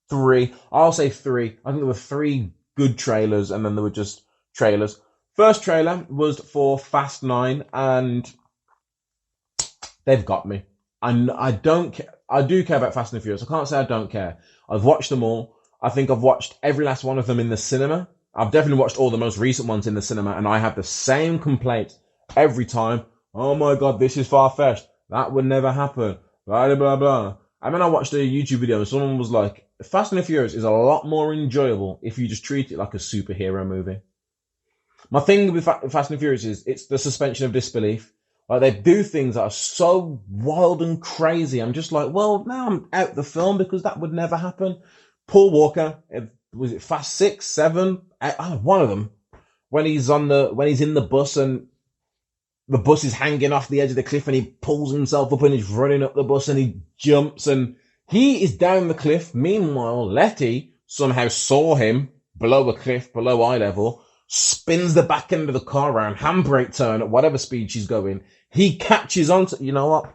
3. I'll say 3. I think there were 3 good trailers, and then there were just trailers. First trailer was for Fast 9, and they've got me. I don't care. I do care about Fast and Furious. I can't say I don't care. I've watched them all. I think I've watched every last one of them in the cinema. I've definitely watched all the most recent ones in the cinema, and I have the same complaint every time. Oh my God, this is far-fetched. That would never happen. Blah, blah, blah, blah. And then I watched a YouTube video, and someone was like, Fast and Furious is a lot more enjoyable if you just treat it like a superhero movie. My thing with Fast and Furious is it's the suspension of disbelief. Like, they do things that are so wild and crazy. I'm just like, well, now I'm out the film because that would never happen. Paul Walker, was it Fast 6, 7? One of them. When he's in the bus and the bus is hanging off the edge of the cliff and he pulls himself up and he's running up the bus and he jumps and he is down the cliff. Meanwhile, Letty somehow saw him below a cliff, below eye level, spins the back end of the car around, handbrake turn at whatever speed she's going. He catches on to, you know what?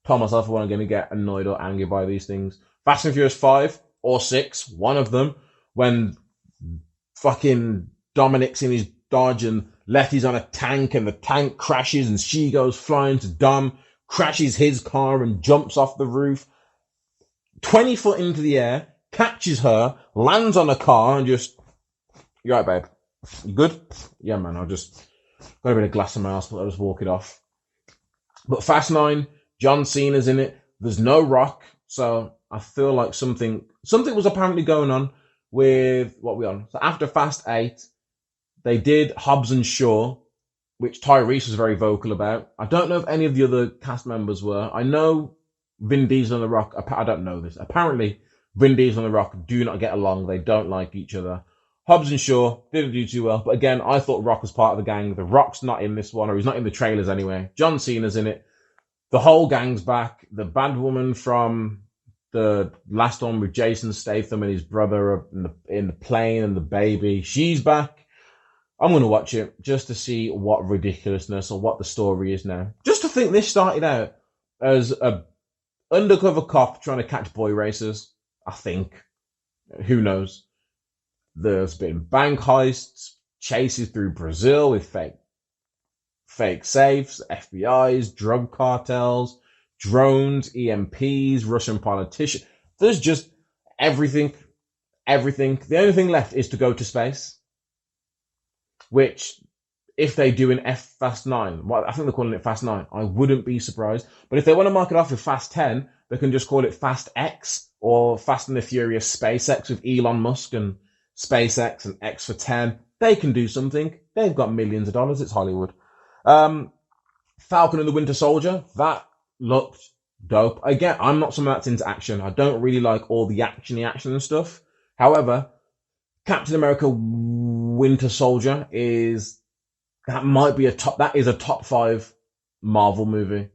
Tell myself when I'm going to get annoyed or angry by these things. Fast and Furious 5 or 6, one of them, when fucking Dominic's in his Dodge and Letty's on a tank and the tank crashes and she goes flying to Dom, crashes his car and jumps off the roof, 20 foot into the air, catches her, lands on a car and just, you right, babe? You good? Yeah, man, I just got a bit of glass in my ass, but I just walk it off. But Fast 9, John Cena's in it. There's no Rock, so I feel like something was apparently going on with what we on. So after Fast 8, they did Hobbs and Shaw, which Tyrese was very vocal about. I don't know if any of the other cast members were. I know Vin Diesel and The Rock, I don't know this. Apparently, Vin Diesel and The Rock do not get along. They don't like each other. Hobbs and Shaw didn't do too well. But again, I thought Rock was part of the gang. The Rock's not in this one, or he's not in the trailers anyway. John Cena's in it. The whole gang's back. The bad woman from the last one with Jason Statham and his brother in the plane and the baby, she's back. I'm going to watch it just to see what ridiculousness or what the story is now. Just to think this started out as a undercover cop trying to catch boy racers, I think. Who knows? There's been bank heists, chases through Brazil with fake safes, FBI's, drug cartels, drones, EMPs, Russian politicians. There's just everything. The only thing left is to go to space, which, if they do in Fast 9, well, I think they're calling it Fast 9, I wouldn't be surprised. But if they want to mark it off with Fast 10, they can just call it Fast X or Fast and the Furious SpaceX with Elon Musk and SpaceX and X for 10. They can do something. They've got millions of dollars. It's Hollywood. Falcon and the Winter Soldier, that looked dope. Again, I'm not someone that's into action. I don't really like all the action and stuff. However, Captain America Winter Soldier is a top 5 Marvel movie.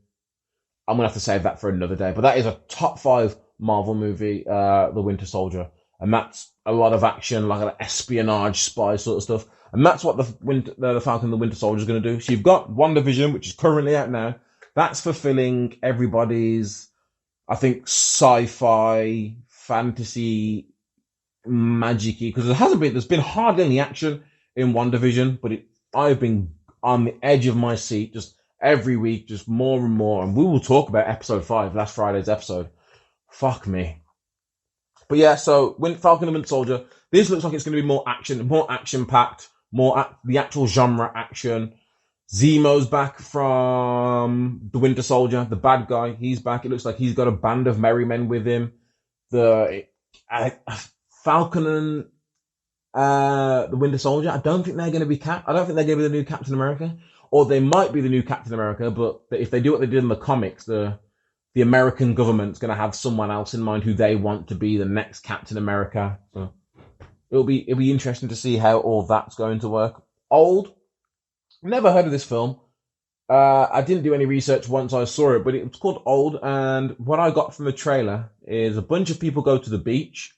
I'm gonna have to save that for another day, but that is a top 5 Marvel movie, The Winter Soldier, and that's a lot of action, like an espionage, spy sort of stuff, and that's what the Falcon and the Winter Soldier is going to do. So you've got WandaVision, which is currently out now. That's fulfilling everybody's, I think, sci-fi, fantasy, magic-y, because there's been hardly any action in WandaVision, but I've been on the edge of my seat just every week, just more and more, and we will talk about episode 5, last Friday's episode. Fuck me. But yeah, so Falcon and Winter Soldier, this looks like it's going to be more action-packed, the actual genre action. Zemo's back from the Winter Soldier, the bad guy. He's back. It looks like he's got a band of merry men with him. Falcon and the Winter Soldier, I don't think they're going to be I don't think they're going to be the new Captain America. Or they might be the new Captain America, but if they do what they did in the comics, the American government's going to have someone else in mind who they want to be the next Captain America. So it'll be interesting to see how all that's going to work. Old. Never heard of this film. I didn't do any research once I saw it, but it was called Old, and what I got from the trailer is a bunch of people go to the beach,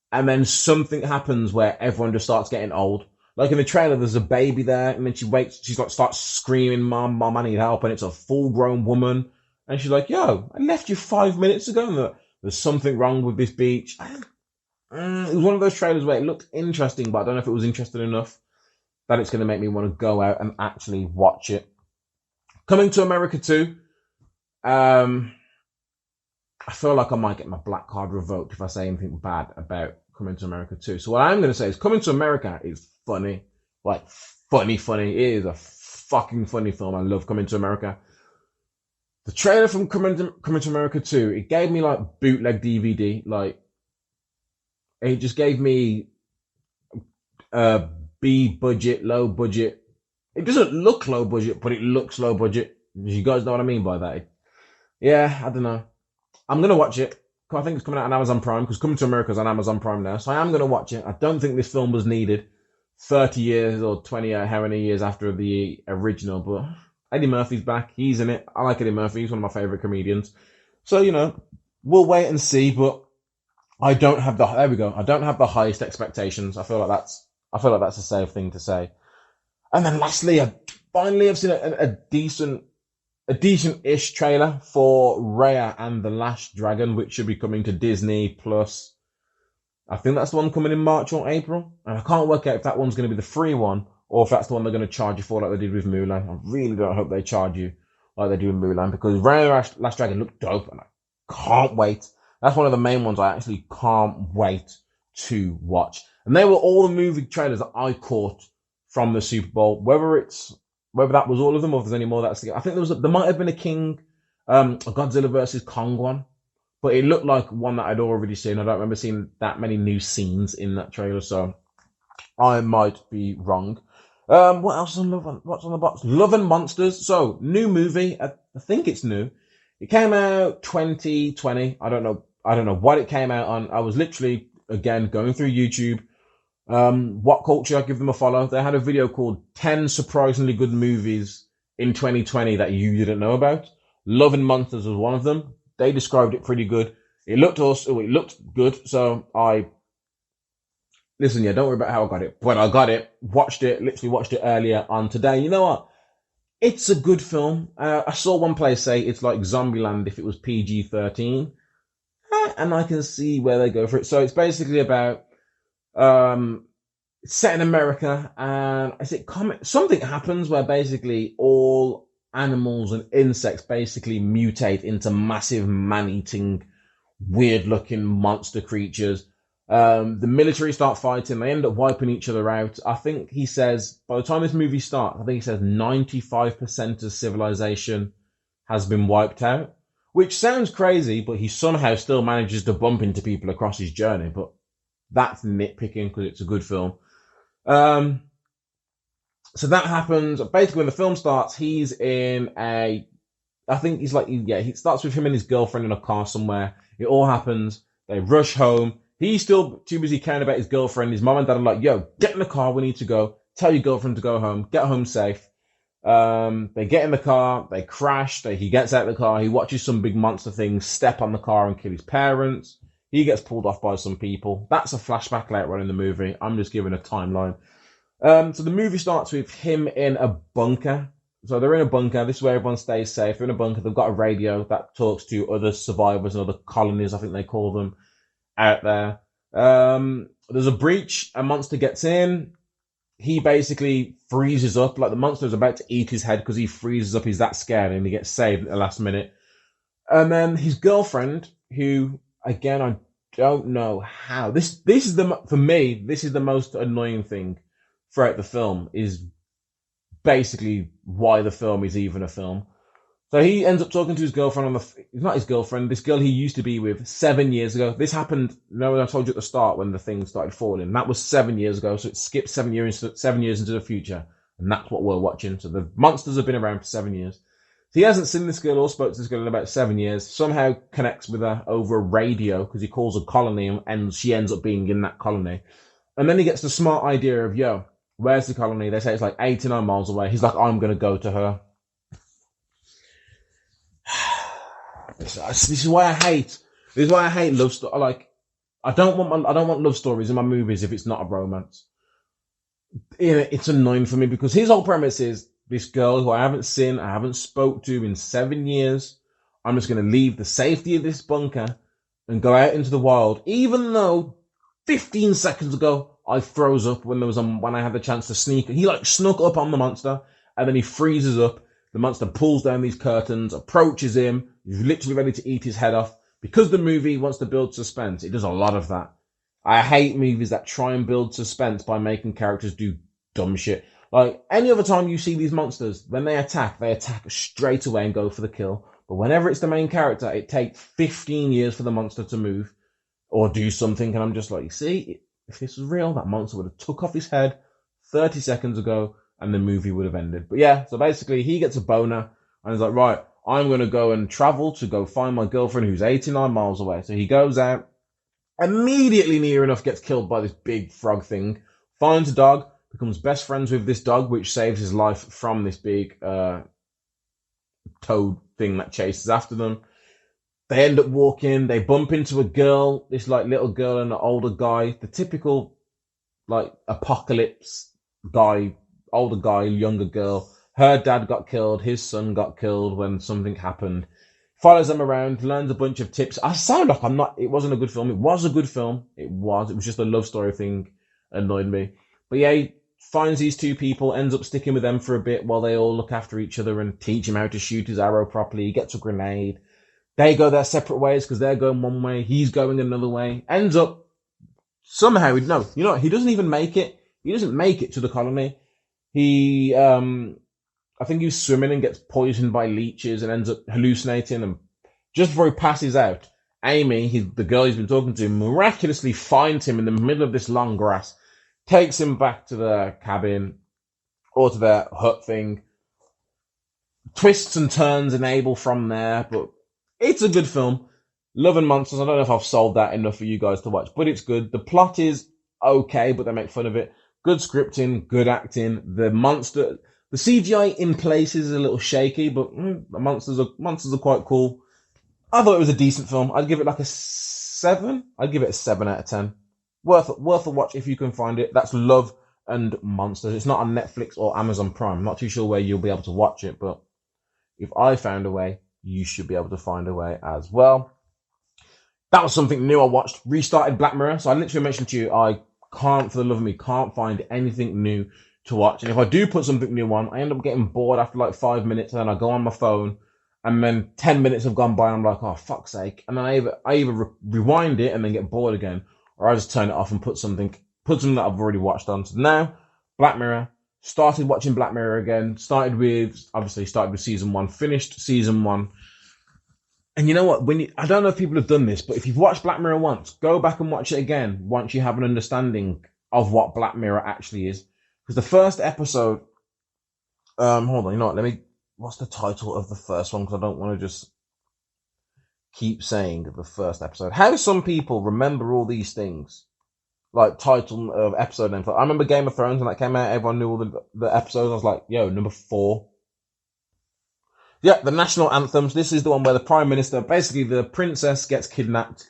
and then something happens where everyone just starts getting old. Like in the trailer, there's a baby there, and then she starts screaming, "Mom, I need help," and it's a full-grown woman. And she's like, "Yo, I left you 5 minutes ago, and there's something wrong with this beach." It was one of those trailers where it looked interesting, but I don't know if it was interesting enough that it's going to make me want to go out and actually watch it. Coming to America 2. I feel like I might get my black card revoked if I say anything bad about Coming to America 2. So what I'm going to say is Coming to America is funny. Like, funny. It is a fucking funny film. I love Coming to America. The trailer from Coming to America 2, it gave me like bootleg DVD. Like, it just gave me B budget, low budget. It doesn't look low budget, but it looks low budget. You guys know what I mean by that? Yeah, I don't know. I'm going to watch it. I think it's coming out on Amazon Prime, because Coming to America is on Amazon Prime now. So I am going to watch it. I don't think this film was needed 30 years or 20 or how many years after the original, but Eddie Murphy's back. He's in it. I like Eddie Murphy. He's one of my favorite comedians. So, we'll wait and see, but I don't have the highest expectations. I feel like that's a safe thing to say. And then lastly, I've seen a decent-ish trailer for Raya and the Last Dragon, which should be coming to Disney Plus. I think that's the one coming in March or April. And I can't work out if that one's going to be the free one, or if that's the one they're going to charge you for like they did with Mulan. I really don't hope they charge you like they do with Mulan, because Raya and the Last Dragon looked dope, and I can't wait. That's one of the main ones I actually can't wait to watch. And they were all the movie trailers that I caught from the Super Bowl. Whether that was all of them or if there's any more, I think there might have been a Godzilla versus Kong one, but it looked like one that I'd already seen. I don't remember seeing that many new scenes in that trailer, so I might be wrong. What else on what's on the box? Love and Monsters. So, new movie. I think it's new. It came out 2020. I don't know what it came out on. I was literally, again, going through YouTube. What Culture, I give them a follow. They had a video called 10 surprisingly good movies in 2020 that you didn't know about. Love and Monsters was one of them. They described it pretty good. It looked good. So listen, don't worry about how I got it. But I got it, literally watched it earlier on today. You know what? It's a good film. I saw one place say it's like Zombieland if it was PG-13. And I can see where they go for it. So it's basically about set in America, and something happens where basically all animals and insects basically mutate into massive man-eating, weird-looking monster creatures. The military start fighting. They end up wiping each other out. I think he says, by the time this movie starts, I think he says 95% of civilization has been wiped out, which sounds crazy, but he somehow still manages to bump into people across his journey. But that's nitpicking because it's a good film. So that happens. Basically, when the film starts, he's in he starts with him and his girlfriend in a car somewhere. It all happens. They rush home. He's still too busy caring about his girlfriend. His mom and dad are like, yo, get in the car. We need to go. Tell your girlfriend to go home. Get home safe. They get in the car. They crash. He gets out of the car. He watches some big monster thing step on the car and kill his parents. He gets pulled off by some people. That's a flashback later on in the movie. I'm just giving a timeline. So the movie starts with him in a bunker. So they're in a bunker. This is where everyone stays safe. They're in a bunker. They've got a radio that talks to other survivors and other colonies, I think they call them, out there. There's a breach. A monster gets in. He basically freezes up. Like the monster is about to eat his head because he freezes up. He's that scared and he gets saved at the last minute. And then his girlfriend, who, again, I don't know how. This is for me, this is the most annoying thing throughout the film, is basically why the film is even a film. So he ends up talking to his girlfriend not his girlfriend, this girl he used to be with 7 years ago. This happened, I told you at the start when the thing started falling. That was 7 years ago, so it skipped 7 years into the future. And that's what we're watching. So the monsters have been around for 7 years. So he hasn't seen this girl or spoke to this girl in about 7 years. Somehow connects with her over a radio because he calls a colony and she ends up being in that colony. And then he gets the smart idea of, yo, where's the colony? They say it's like 89 miles away. He's like, I'm going to go to her. This is why I hate love stories. Like, I don't want love stories in my movies if it's not a romance. It's annoying for me because his whole premise is this girl who I haven't seen, I haven't spoke to in 7 years. I'm just going to leave the safety of this bunker and go out into the wild, even though 15 seconds ago I froze up when I had the chance to sneak. He snuck up on the monster and then he freezes up. The monster pulls down these curtains, approaches him. He's literally ready to eat his head off. Because the movie wants to build suspense, it does a lot of that. I hate movies that try and build suspense by making characters do dumb shit. Like, any other time you see these monsters, when they attack straight away and go for the kill. But whenever it's the main character, it takes 15 years for the monster to move or do something. And I'm just like, see, if this was real, that monster would have took off his head 30 seconds ago and the movie would have ended. But yeah, so basically he gets a boner and he's like, right, I'm going to go and travel to go find my girlfriend who's 89 miles away. So he goes out, immediately near enough gets killed by this big frog thing, finds a dog, becomes best friends with this dog, which saves his life from this big toad thing that chases after them. They end up walking, they bump into a girl, this little girl and an older guy, the typical apocalypse guy, older guy, younger girl. Her dad got killed, his son got killed when something happened. Follows them around, learns a bunch of tips. I sound like it wasn't a good film. It was a good film. It was just a love story thing annoyed me. But yeah, he finds these two people, ends up sticking with them for a bit while they all look after each other and teach him how to shoot his arrow properly. He gets a grenade. They go their separate ways because they're going one way, he's going another way. Ends up somehow, he doesn't even make it. He doesn't make it to the colony. He, I think he's swimming and gets poisoned by leeches and ends up hallucinating. And just before he passes out, Amy, the girl he's been talking to, miraculously finds him in the middle of this long grass, takes him back to the cabin or to their hut thing. Twists and turns enable from there, but it's a good film. Love and Monsters. I don't know if I've sold that enough for you guys to watch, but it's good. The plot is okay, but they make fun of it. Good scripting, good acting. The CGI in places is a little shaky, but the monsters are quite cool. I thought it was a decent film. I'd give it like a 7. I'd give it a 7 out of 10. Worth a watch if you can find it. That's Love and Monsters. It's not on Netflix or Amazon Prime. I'm not too sure where you'll be able to watch it, but if I found a way, you should be able to find a way as well. That was something new I watched. Restarted Black Mirror. So I literally mentioned to you, I can't, for the love of me, can't find anything new to watch. And if I do put something new on, I end up getting bored after like 5 minutes, and then I go on my phone, and then 10 minutes have gone by, and I'm like, oh, fuck's sake. And then I either rewind it and then get bored again, or I just turn it off and put something that I've already watched on. So now, Black Mirror. Started watching Black Mirror again. Started with season 1. Finished season 1. And you know what? I don't know if people have done this, but if you've watched Black Mirror once, go back and watch it again once you have an understanding of what Black Mirror actually is. Because the first episode, hold on, you know what? What's the title of the first one? Because I don't want to just keep saying the first episode. How do some people remember all these things? Like title of episode names. Like, I remember Game of Thrones when that came out, everyone knew all the episodes. I was like, yo, number 4. Yeah, the national anthems. This is the one where the Prime Minister, basically the princess gets kidnapped,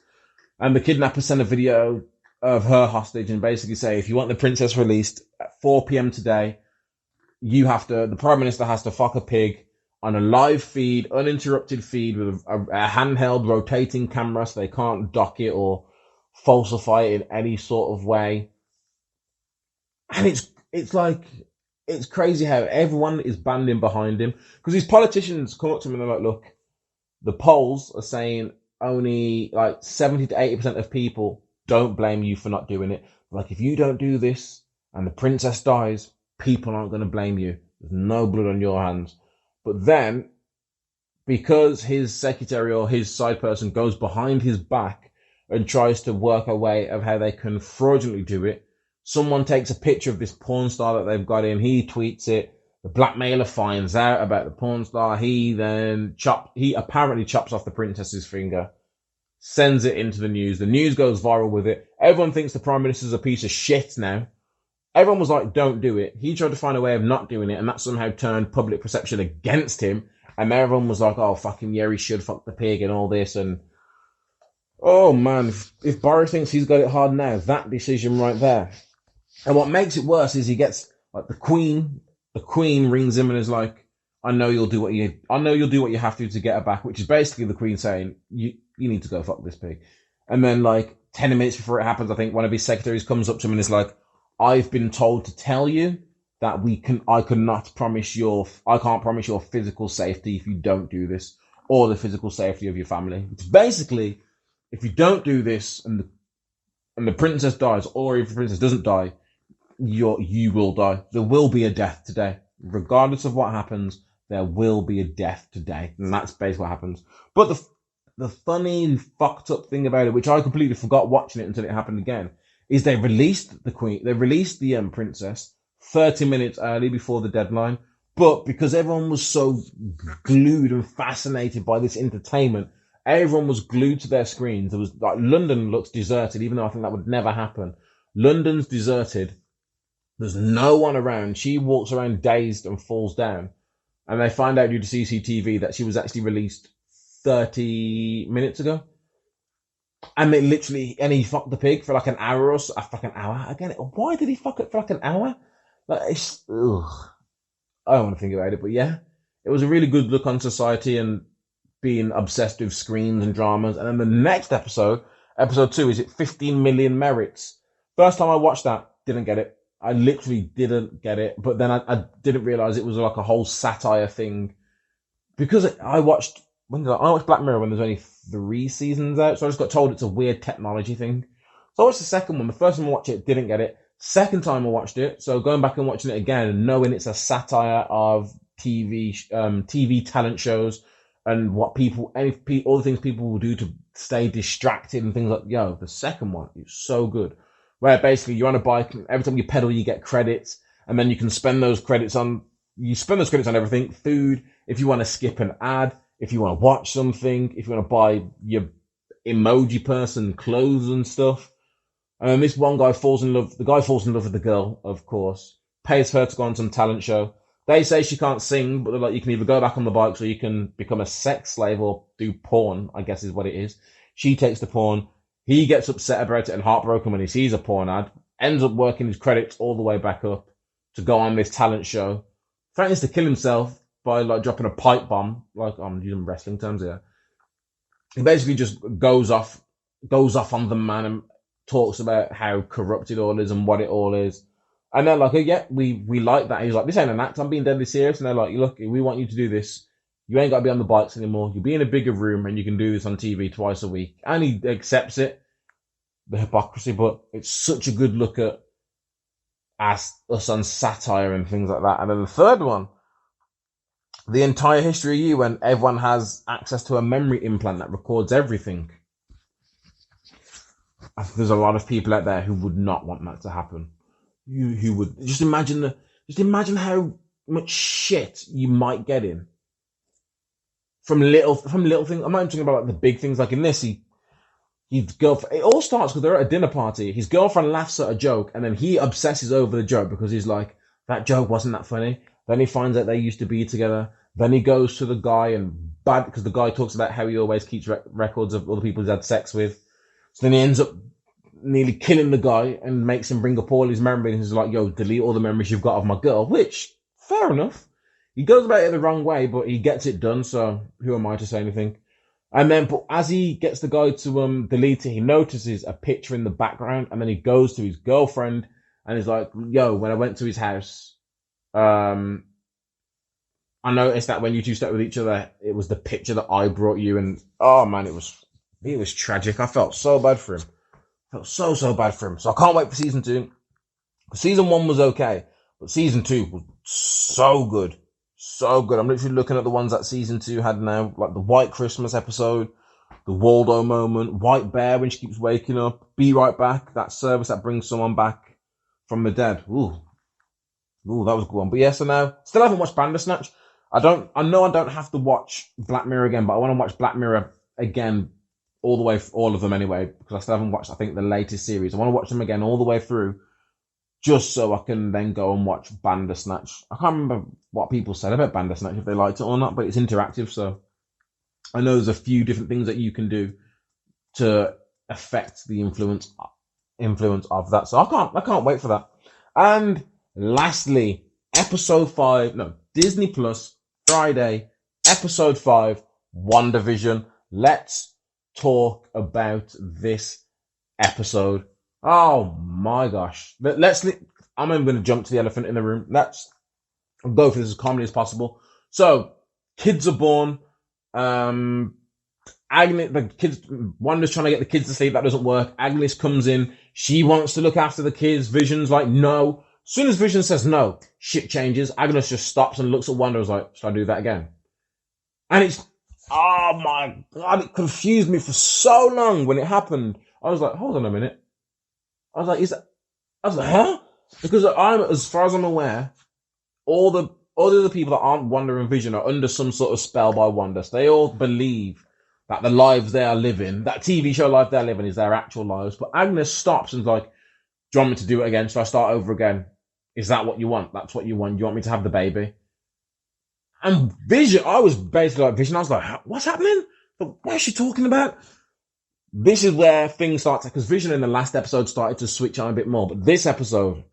and the kidnappers send a video of her hostage and basically say, if you want the princess released at 4 p.m. today, the Prime Minister has to fuck a pig on a live feed, uninterrupted feed with a handheld rotating camera, so they can't dock it or falsify it in any sort of way. And it's crazy how everyone is banding behind him, because these politicians come up to him and they're like, look, the polls are saying only like 70 to 80% of people don't blame you for not doing it. Like, if you don't do this and the princess dies, people aren't going to blame you. There's no blood on your hands. But then, because his secretary or his side person goes behind his back and tries to work a way of how they can fraudulently do it, someone takes a picture of this porn star that they've got in, he tweets it, the blackmailer finds out about the porn star, he apparently chops off the princess's finger, sends it into the news goes viral with it, everyone thinks the Prime Minister's a piece of shit now, everyone was like, don't do it, he tried to find a way of not doing it, and that somehow turned public perception against him, and everyone was like, oh, fucking yeah, he should fuck the pig and all this, and oh man, if Boris thinks he's got it hard now, that decision right there. And what makes it worse is he gets, like, the Queen rings him and is like, I know you'll do what you have to get her back, which is basically the Queen saying, you need to go fuck this pig. And then, like, 10 minutes before it happens, I think one of his secretaries comes up to him and is like, I've been told to tell you that I can't promise your physical safety if you don't do this, or the physical safety of your family. It's basically, if you don't do this and the princess dies, or if the princess doesn't die, you will die. There will be a death today. Regardless of what happens, there will be a death today. And that's basically what happens. But the funny, fucked up thing about it, which I completely forgot watching it until it happened again, is they released the princess 30 minutes early before the deadline. But because everyone was so glued and fascinated by this entertainment, everyone was glued to their screens. There was, like, London looks deserted, even though I think that would never happen. London's deserted. There's no one around. She walks around dazed and falls down. And they find out due to CCTV that she was actually released 30 minutes ago. And he fucked the pig for like an hour or so. Fucking hour. Again, why did he fuck it for like an hour? Like, I don't want to think about it, but yeah. It was a really good look on society and being obsessed with screens and dramas. And then the next episode 2, is it 15 Million Merits? First time I watched that, didn't get it. I literally didn't get it. But then I didn't realize it was like a whole satire thing. Because I watched Black Mirror when there's only 3 seasons out. So I just got told it's a weird technology thing. So I watched the second one. The first time I watched it, didn't get it. Second time I watched it. So going back and watching it again and knowing it's a satire of TV talent shows and what people, all the things people will do to stay distracted and things like, the second one is so good. Where basically you're on a bike, and every time you pedal, you get credits, and then you can spend those credits on everything, food, if you want to skip an ad, if you want to watch something, if you want to buy your emoji person clothes and stuff. And then this one guy falls in love with the girl, of course, pays her to go on some talent show. They say she can't sing, but they're like, you can either go back on the bike or you can become a sex slave or do porn, I guess is what it is. She takes the porn. He gets upset about it and heartbroken when he sees a porn ad, ends up working his credits all the way back up to go on this talent show, threatens to kill himself by like dropping a pipe bomb, like I'm using wrestling terms here. He basically just goes off on the man and talks about how corrupt it all is and what it all is. And they're like, oh, yeah, we like that. He's like, this ain't an act, I'm being deadly serious. And they're like, look, we want you to do this. You ain't got to be on the bikes anymore. You'll be in a bigger room and you can do this on TV twice a week. And he accepts it, the hypocrisy, but it's such a good look at us on satire and things like that. And then the third one, the entire history of you, when everyone has access to a memory implant that records everything. I think there's a lot of people out there who would not want that to happen. Who would just imagine how much shit you might get in from little things. I'm not talking about like the big things. Like in this, his girlfriend. It all starts because they're at a dinner party. His girlfriend laughs at a joke, and then he obsesses over the joke because he's like, that joke wasn't that funny. Then he finds out they used to be together. Then he goes to the guy and because the guy talks about how he always keeps records of all the people he's had sex with. So then he ends up nearly killing the guy and makes him bring up all his memories. And he's like, yo, delete all the memories you've got of my girl, which, fair enough. He goes about it the wrong way, but he gets it done. So who am I to say anything? And then, but as he gets the guy to delete it, he notices a picture in the background, and then he goes to his girlfriend and he's like, yo, when I went to his house, I noticed that when you two slept with each other, it was the picture that I brought you. And oh man, it was tragic. I felt so bad for him. So bad for him. So I can't wait for season 2. Season 1 was okay, but season 2 was so good. So good. I'm literally looking at the ones that season 2 had now, like the White Christmas episode, the Waldo moment, White Bear when she keeps waking up, Be Right Back, that service that brings someone back from the dead. Ooh, that was a good one. But yeah, so now, still haven't watched Bandersnatch. I know I don't have to watch Black Mirror again, but I want to watch Black Mirror again all the way, all of them anyway, because I still haven't watched, I think, the latest series. I want to watch them again all the way through, just so I can then go and watch Bandersnatch. I can't remember what people said about Bandersnatch, if they liked it or not, but it's interactive, so I know there's a few different things that you can do to affect the influence of that. So I can't wait for that. And lastly, Disney Plus, Friday, episode 5, WandaVision. Let's talk about this episode. Oh my gosh. I'm even going to jump to the elephant in the room. Let's go for this as calmly as possible. So, kids are born. Wanda's trying to get the kids to sleep. That doesn't work. Agnes comes in. She wants to look after the kids. Vision's like, no. As soon as Vision says no, shit changes. Agnes just stops and looks at Wanda and is like, should I do that again? And it's, oh my God, it confused me for so long when it happened. I was like, hold on a minute. I was like, huh? Because as far as I'm aware, all the other people that aren't Wanda and Vision are under some sort of spell by Wanda. So they all believe that the lives they are living, that TV show life they're living is their actual lives. But Agnes stops and is like, do you want me to do it again? Should I start over again? Is that what you want? That's what you want. You want me to have the baby? And Vision, I was basically like Vision. I was like, what's happening? But what is she talking about? This is where things start, because Vision in the last episode started to switch on a bit more. But this episode,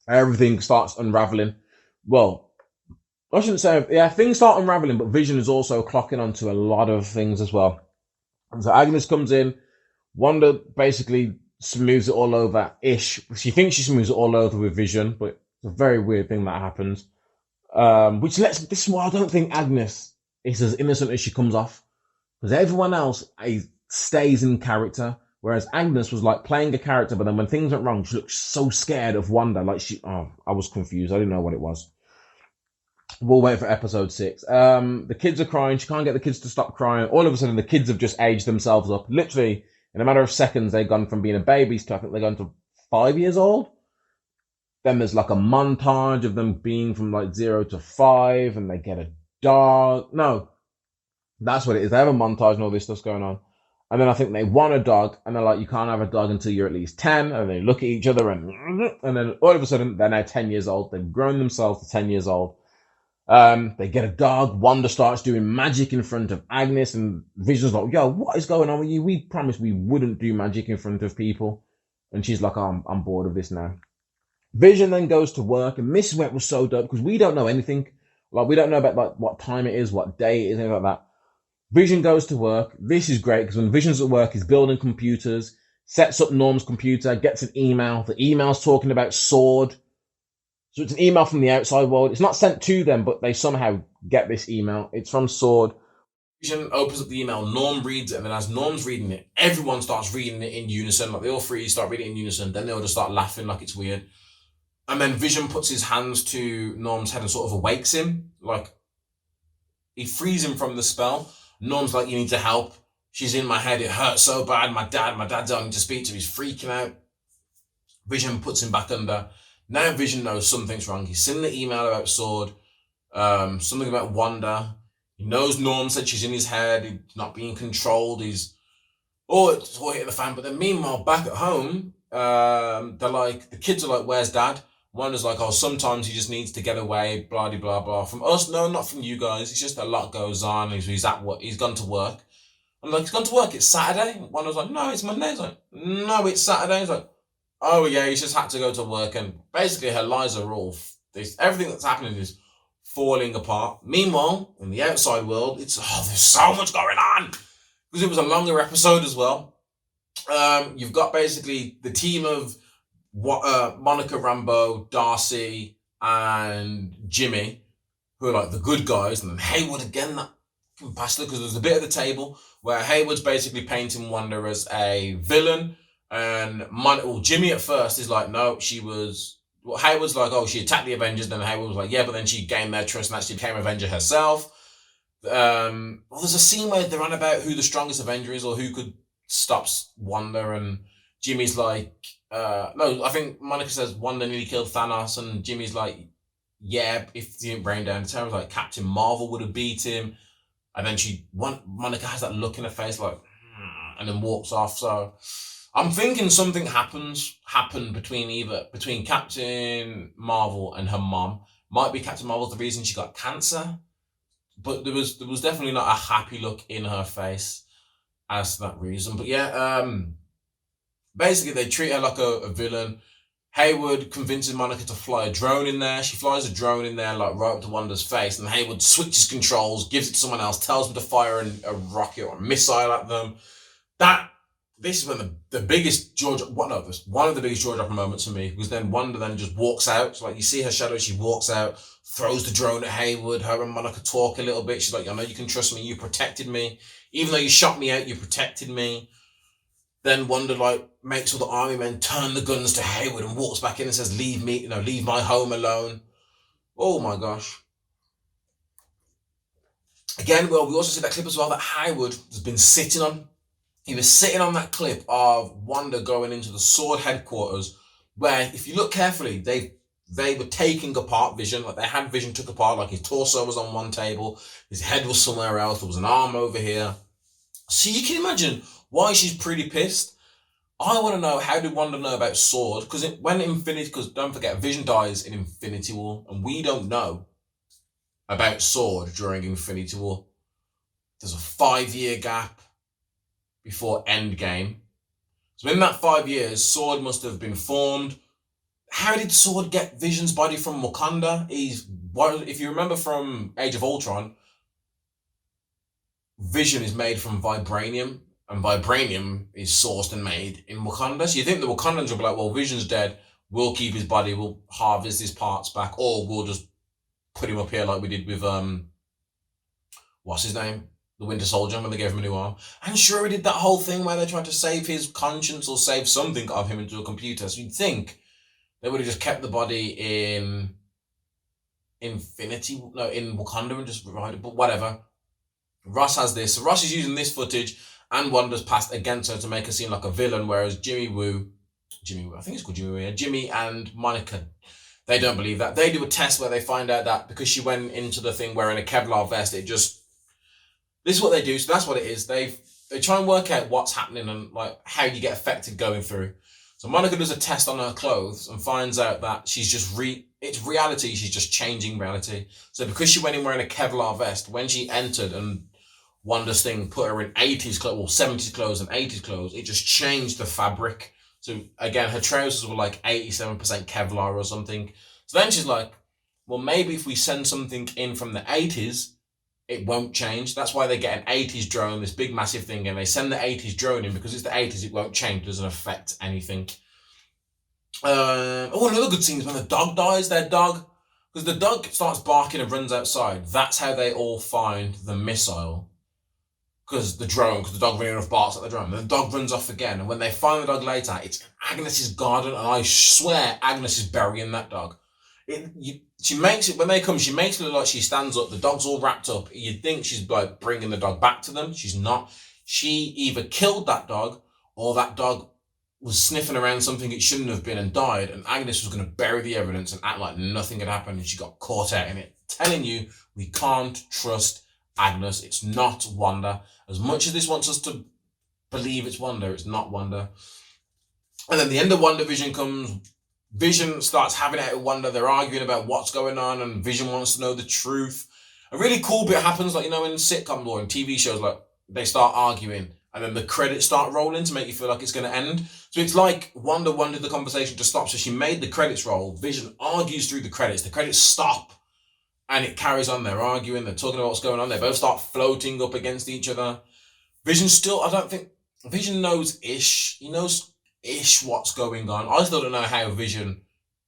everything starts unraveling. Well, I shouldn't say, yeah, things start unraveling, but Vision is also clocking onto a lot of things as well. And so Agnes comes in. Wanda basically smooths it all over-ish. She thinks she smooths it all over with Vision, but it's a very weird thing that happens. This is why I don't think Agnes is as innocent as she comes off. Because everyone else stays in character, whereas Agnes was like playing a character, but then when things went wrong, she looked so scared of Wanda. Like I was confused. I didn't know what it was. We'll wait for episode 6. The kids are crying. She can't get the kids to stop crying. All of a sudden, the kids have just aged themselves up. Literally, in a matter of seconds, they've gone from being a babies to, I think they've gone to 5 years old. Then there's like a montage of them being from like 0 to 5, and they get a dog. No, that's what it is. They have a montage and all this stuff's going on. And then I think they want a dog, and they're like, you can't have a dog until you're at least 10. And they look at each other, and then all of a sudden, they're now 10 years old. They've grown themselves to 10 years old. They get a dog. Wanda starts doing magic in front of Agnes, and Vision's like, yo, what is going on with you? We promised we wouldn't do magic in front of people. And she's like, oh, I'm bored of this now. Vision then goes to work, and this is where it was so dope, because we don't know anything. Like, we don't know about like what time it is, what day it is, anything like that. Vision goes to work. This is great, because when Vision's at work, he's building computers, sets up Norm's computer, gets an email. The email's talking about Sword. So it's an email from the outside world. It's not sent to them, but they somehow get this email. It's from Sword. Vision opens up the email. Norm reads it, and then as Norm's reading it, everyone starts reading it in unison. Like, they all three start reading it in unison. Then they all just start laughing like it's weird. And then Vision puts his hands to Norm's head and sort of awakes him. Like, he frees him from the spell. Norm's like, you need to help. She's in my head. It hurts so bad. My dad's only to speak to. He's freaking out. Vision puts him back under. Now Vision knows something's wrong. He's seen the email about Sword, something about Wanda. He knows Norm said she's in his head. He's not being controlled. It's all hitting the fan. But then meanwhile, back at home, they're like, the kids are like, where's Dad? Wanda's like, oh, sometimes he just needs to get away, blah, blah, blah, blah. From us? No, not from you guys. It's just a lot goes on. He's at work. He's gone to work. I'm like, he's gone to work. It's Saturday. Wanda's like, no, it's Monday. He's like, no, it's Saturday. He's like, oh yeah, he's just had to go to work. And basically her lies are all, everything that's happening is falling apart. Meanwhile, in the outside world, there's so much going on. Because it was a longer episode as well. You've got basically the team of Monica Rambeau, Darcy, and Jimmy, who are like the good guys, and then Hayward again, that bastard, because there's a bit at the table where Hayward's basically painting Wanda as a villain, and Jimmy at first is like, no, Hayward's like, oh, she attacked the Avengers, then Hayward was like, yeah, but then she gained their trust and actually became Avenger herself. There's a scene where they're on about who the strongest Avenger is, or who could stop Wanda, and Jimmy's like, no, I think Monica says Wanda nearly killed Thanos, and Jimmy's like, yeah, if he didn't brain down. Tara's like, Captain Marvel would have beat him. And then Monica has that look in her face like, and then walks off. So I'm thinking something happened between Captain Marvel and her mom. Might be Captain Marvel's the reason she got cancer, but there was definitely not a happy look in her face as to that reason. But yeah, basically they treat her like a villain. Hayward convinces Monica to fly a drone in there. She flies a drone in there, like right up to Wanda's face, and Hayward switches controls, gives it to someone else, tells them to fire a rocket or a missile at them. This is when the biggest one of the biggest jaw dropper moments for me, because then Wanda then just walks out. So like, you see her shadow, she walks out, throws the drone at Hayward. Her and Monica talk a little bit. She's like, I know you can trust me. You protected me. Even though you shot me out, you protected me. Then Wanda like makes all the army men turn the guns to Hayward and walks back in and says, leave my home alone. Oh my gosh. Again, well, we also see that clip as well that Hayward has been sitting on. He was sitting on that clip of Wanda going into the Sword headquarters, where if you look carefully, they were taking apart Vision. Like, they had Vision took apart, like his torso was on one table, his head was somewhere else, there was an arm over here. So you can imagine why she's pretty pissed. I want to know, how did Wanda know about Sword? Because don't forget, Vision dies in Infinity War, and we don't know about Sword during Infinity War. There's a 5-year gap before Endgame. So in that 5 years, Sword must have been formed. How did Sword get Vision's body from Wakanda? If you remember from Age of Ultron, Vision is made from vibranium, and vibranium is sourced and made in Wakanda. So you think the Wakandans will be like, well, Vision's dead, we'll keep his body, we'll harvest his parts back, or we'll just put him up here like we did with, what's his name? The Winter Soldier, when they gave him a new arm. And Shuri did that whole thing where they tried to save his conscience or save something of him into a computer. So you'd think they would have just kept the body in in Wakanda and just ride it, but whatever. Ross has this. So Ross is using this footage and Wanda's past against her to make her seem like a villain, whereas Jimmy Woo, I think it's called Jimmy Woo, yeah, Jimmy and Monica, they don't believe that. They do a test where they find out that because she went into the thing wearing a Kevlar vest, this is what they do. So that's what it is. They try and work out what's happening and like how you get affected going through. So Monica does a test on her clothes and finds out that she's just it's reality. She's just changing reality. So because she went in wearing a Kevlar vest, when she entered and Wanda's thing put her in 80s clothes, well, 70s clothes and 80s clothes, it just changed the fabric. So again, her trousers were like 87% Kevlar or something. So then she's like, well, maybe if we send something in from the 80s, it won't change. That's why they get an 80s drone, this big massive thing, and they send the 80s drone in because it's the 80s, it won't change, it doesn't affect anything. Another good scene is when the dog dies, their dog. Because the dog starts barking and runs outside. That's how they all find the missile. Because the dog really enough barks at the drone. And the dog runs off again. And when they find the dog later, it's in Agnes's garden. And I swear Agnes is burying that dog. She makes it, when they come, she makes it look like she stands up. The dog's all wrapped up. You'd think she's like bringing the dog back to them. She's not. She either killed that dog or that dog was sniffing around something it shouldn't have been and died. And Agnes was going to bury the evidence and act like nothing had happened. And she got caught out in it. Telling you, we can't trust Agnes. It's not Wanda. As much as this wants us to believe it's Wanda, it's not Wanda. And then the end of WandaVision comes. Vision starts having it with Wanda. They're arguing about what's going on, and Vision wants to know the truth. A really cool bit happens, like, in sitcoms or in TV shows, like, they start arguing, and then the credits start rolling to make you feel like it's going to end. So it's like Wanda wanted the conversation to stop, so she made the credits roll. Vision argues through the credits stop, and it carries on. They're arguing, they're talking about what's going on. They both start floating up against each other. Vision still, I don't think, Vision knows ish. He knows ish what's going on. I still don't know how Vision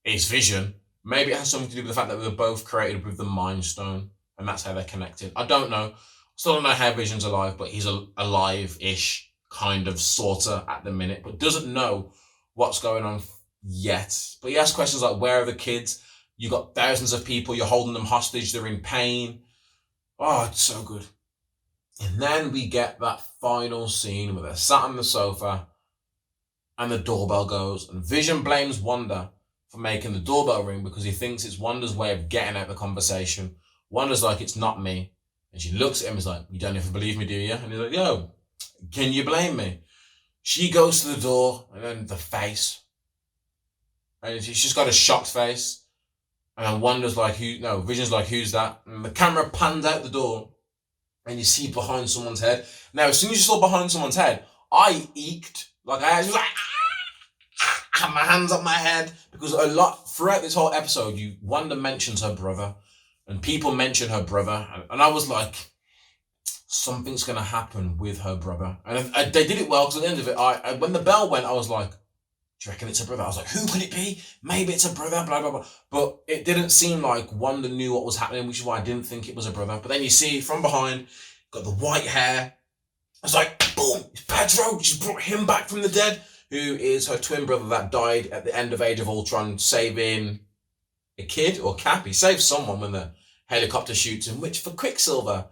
is Vision. Maybe it has something to do with the fact that we were both created with the Mind Stone, and that's how they're connected. I don't know. Still don't know how Vision's alive, but he's alive-ish, kind of, sorta, at the minute, but doesn't know what's going on yet. But he asks questions like, where are the kids? You got thousands of people, you're holding them hostage, they're in pain. Oh, it's so good. And then we get that final scene where they're sat on the sofa and the doorbell goes, and Vision blames Wanda for making the doorbell ring because he thinks it's Wanda's way of getting out the conversation. Wanda's like, it's not me. And she looks at him and is like, you don't even believe me, do you? And he's like, yo, can you blame me? She goes to the door, and then the face. And she's just got a shocked face. And then Wanda's like, Vision's like, who's that? And the camera pans out the door, and you see behind someone's head. Now, as soon as you saw behind someone's head, I eeked. Like, I was like, I had my hands up my head. Because a lot, throughout this whole episode, Wanda mentions her brother. And people mention her brother. And I was like, something's going to happen with her brother. And they did it well, because at the end of it, when the bell went, I was like, do you reckon it's a brother? I was like, who could it be? Maybe it's a brother, blah, blah, blah. But it didn't seem like Wanda knew what was happening, which is why I didn't think it was a brother. But then you see from behind, got the white hair. I was like, boom, it's Pedro. She's brought him back from the dead, who is her twin brother that died at the end of Age of Ultron, saving a kid or Cap. He saves someone when the helicopter shoots him, which for Quicksilver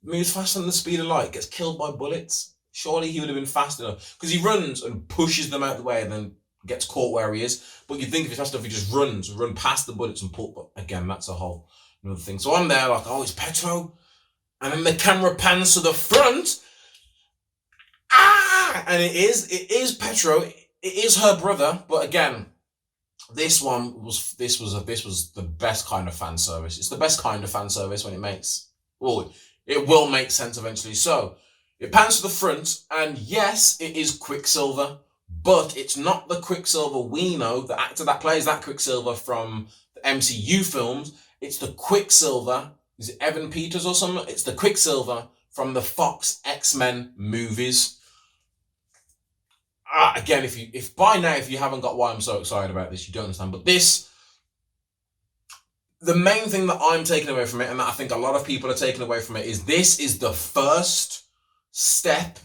moves faster than the speed of light, gets killed by bullets. Surely he would have been fast enough, because he runs and pushes them out of the way and then gets caught where he is. But you'd think if he's fast enough, he just run past the bullets and pull. But again, that's a whole another thing. So I'm there like, oh, it's Petro. And then the camera pans to the front. And it is Petro. It is her brother. But again, this was the best kind of fan service. It's the best kind of fan service when it will make sense eventually. So it pans to the front, and yes, it is Quicksilver, but it's not the Quicksilver we know, the actor that plays that Quicksilver from the MCU films. It's the Quicksilver, is it Evan Peters or something? It's the Quicksilver from the Fox X-Men movies. Again, if by now, if you haven't got why I'm so excited about this, you don't understand. But the main thing that I'm taking away from it, and that I think a lot of people are taking away from it, is this is the first step,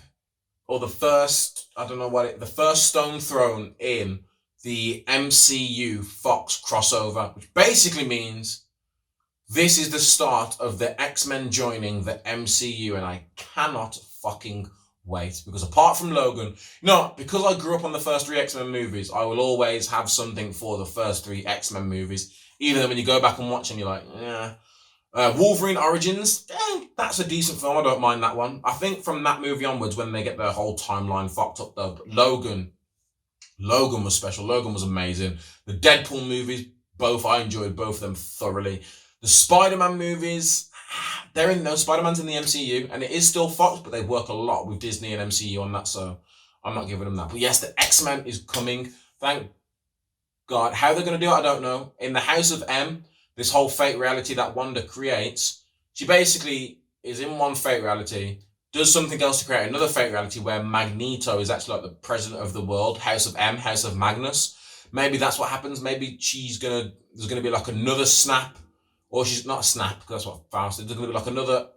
or the first stone thrown in the MCU Fox crossover, which basically means This is the start of the X-Men joining the MCU, and I cannot fucking wait. Because apart from Logan, because I grew up on the first 3 X-Men movies, I will always have something for the first 3 X-Men movies. Even though when you go back and watch them, you're like, yeah. Wolverine Origins, that's a decent film. I don't mind that one. I think from that movie onwards, when they get their whole timeline fucked up though, but Logan was special. Logan was amazing. The Deadpool movies, I enjoyed both of them thoroughly. The Spider-Man movies, Spider-Man's in the MCU, and it is still Fox, but they work a lot with Disney and MCU on that, so I'm not giving them that. But yes, the X-Men is coming. Thank God. How they're going to do it, I don't know. In the House of M, this whole fake reality that Wanda creates, she basically is in one fake reality, does something else to create another fake reality where Magneto is actually like the president of the world, House of M, House of Magnus. Maybe that's what happens. Maybe there's going to be like another snap, or she's not a snap, because that's what Faust did. There's going to be like another,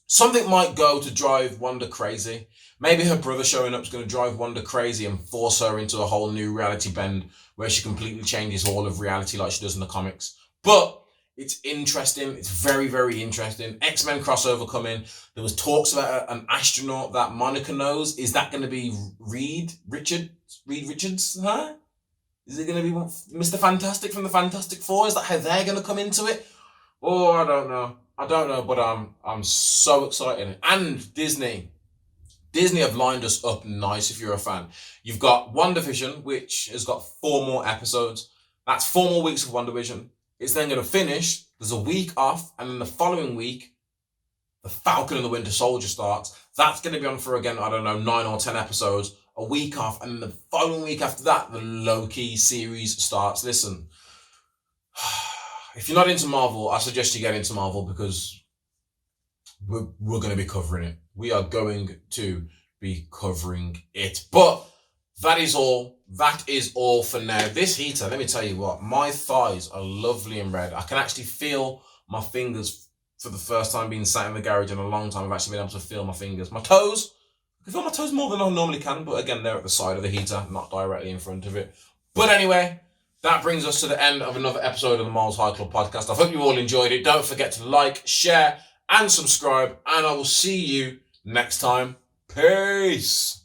something might go to drive Wanda crazy. Maybe her brother showing up is going to drive Wanda crazy and force her into a whole new reality bend where she completely changes all of reality like she does in the comics. But it's interesting. It's very, very interesting. X-Men crossover coming. There was talks about an astronaut that Monica knows. Is that going to be Reed Richards? Huh? Is it going to be Mr. Fantastic from the Fantastic Four? Is that how they're going to come into it? Oh, I don't know, but I'm so excited. And Disney have lined us up nice if you're a fan. You've got WandaVision, which has got 4 more episodes. That's 4 more weeks of WandaVision. It's then going to finish. There's a week off, and then the following week, the Falcon and the Winter Soldier starts. That's going to be on for, again, 9 or 10 episodes, a week off, and then the following week after that, the Loki series starts. Listen, if you're not into Marvel, I suggest you get into Marvel, because we're going to be covering it. We are going to be covering it. But that is all. That is all for now. This heater, let me tell you what, my thighs are lovely and red. I can actually feel my fingers for the first time being sat in the garage in a long time. I've actually been able to feel my fingers. My toes, I can feel my toes more than I normally can, but again, they're at the side of the heater, not directly in front of it. But anyway, that brings us to the end of another episode of the Miles High Club podcast. I hope you all enjoyed it. Don't forget to like, share, and subscribe, and I will see you next time. Peace.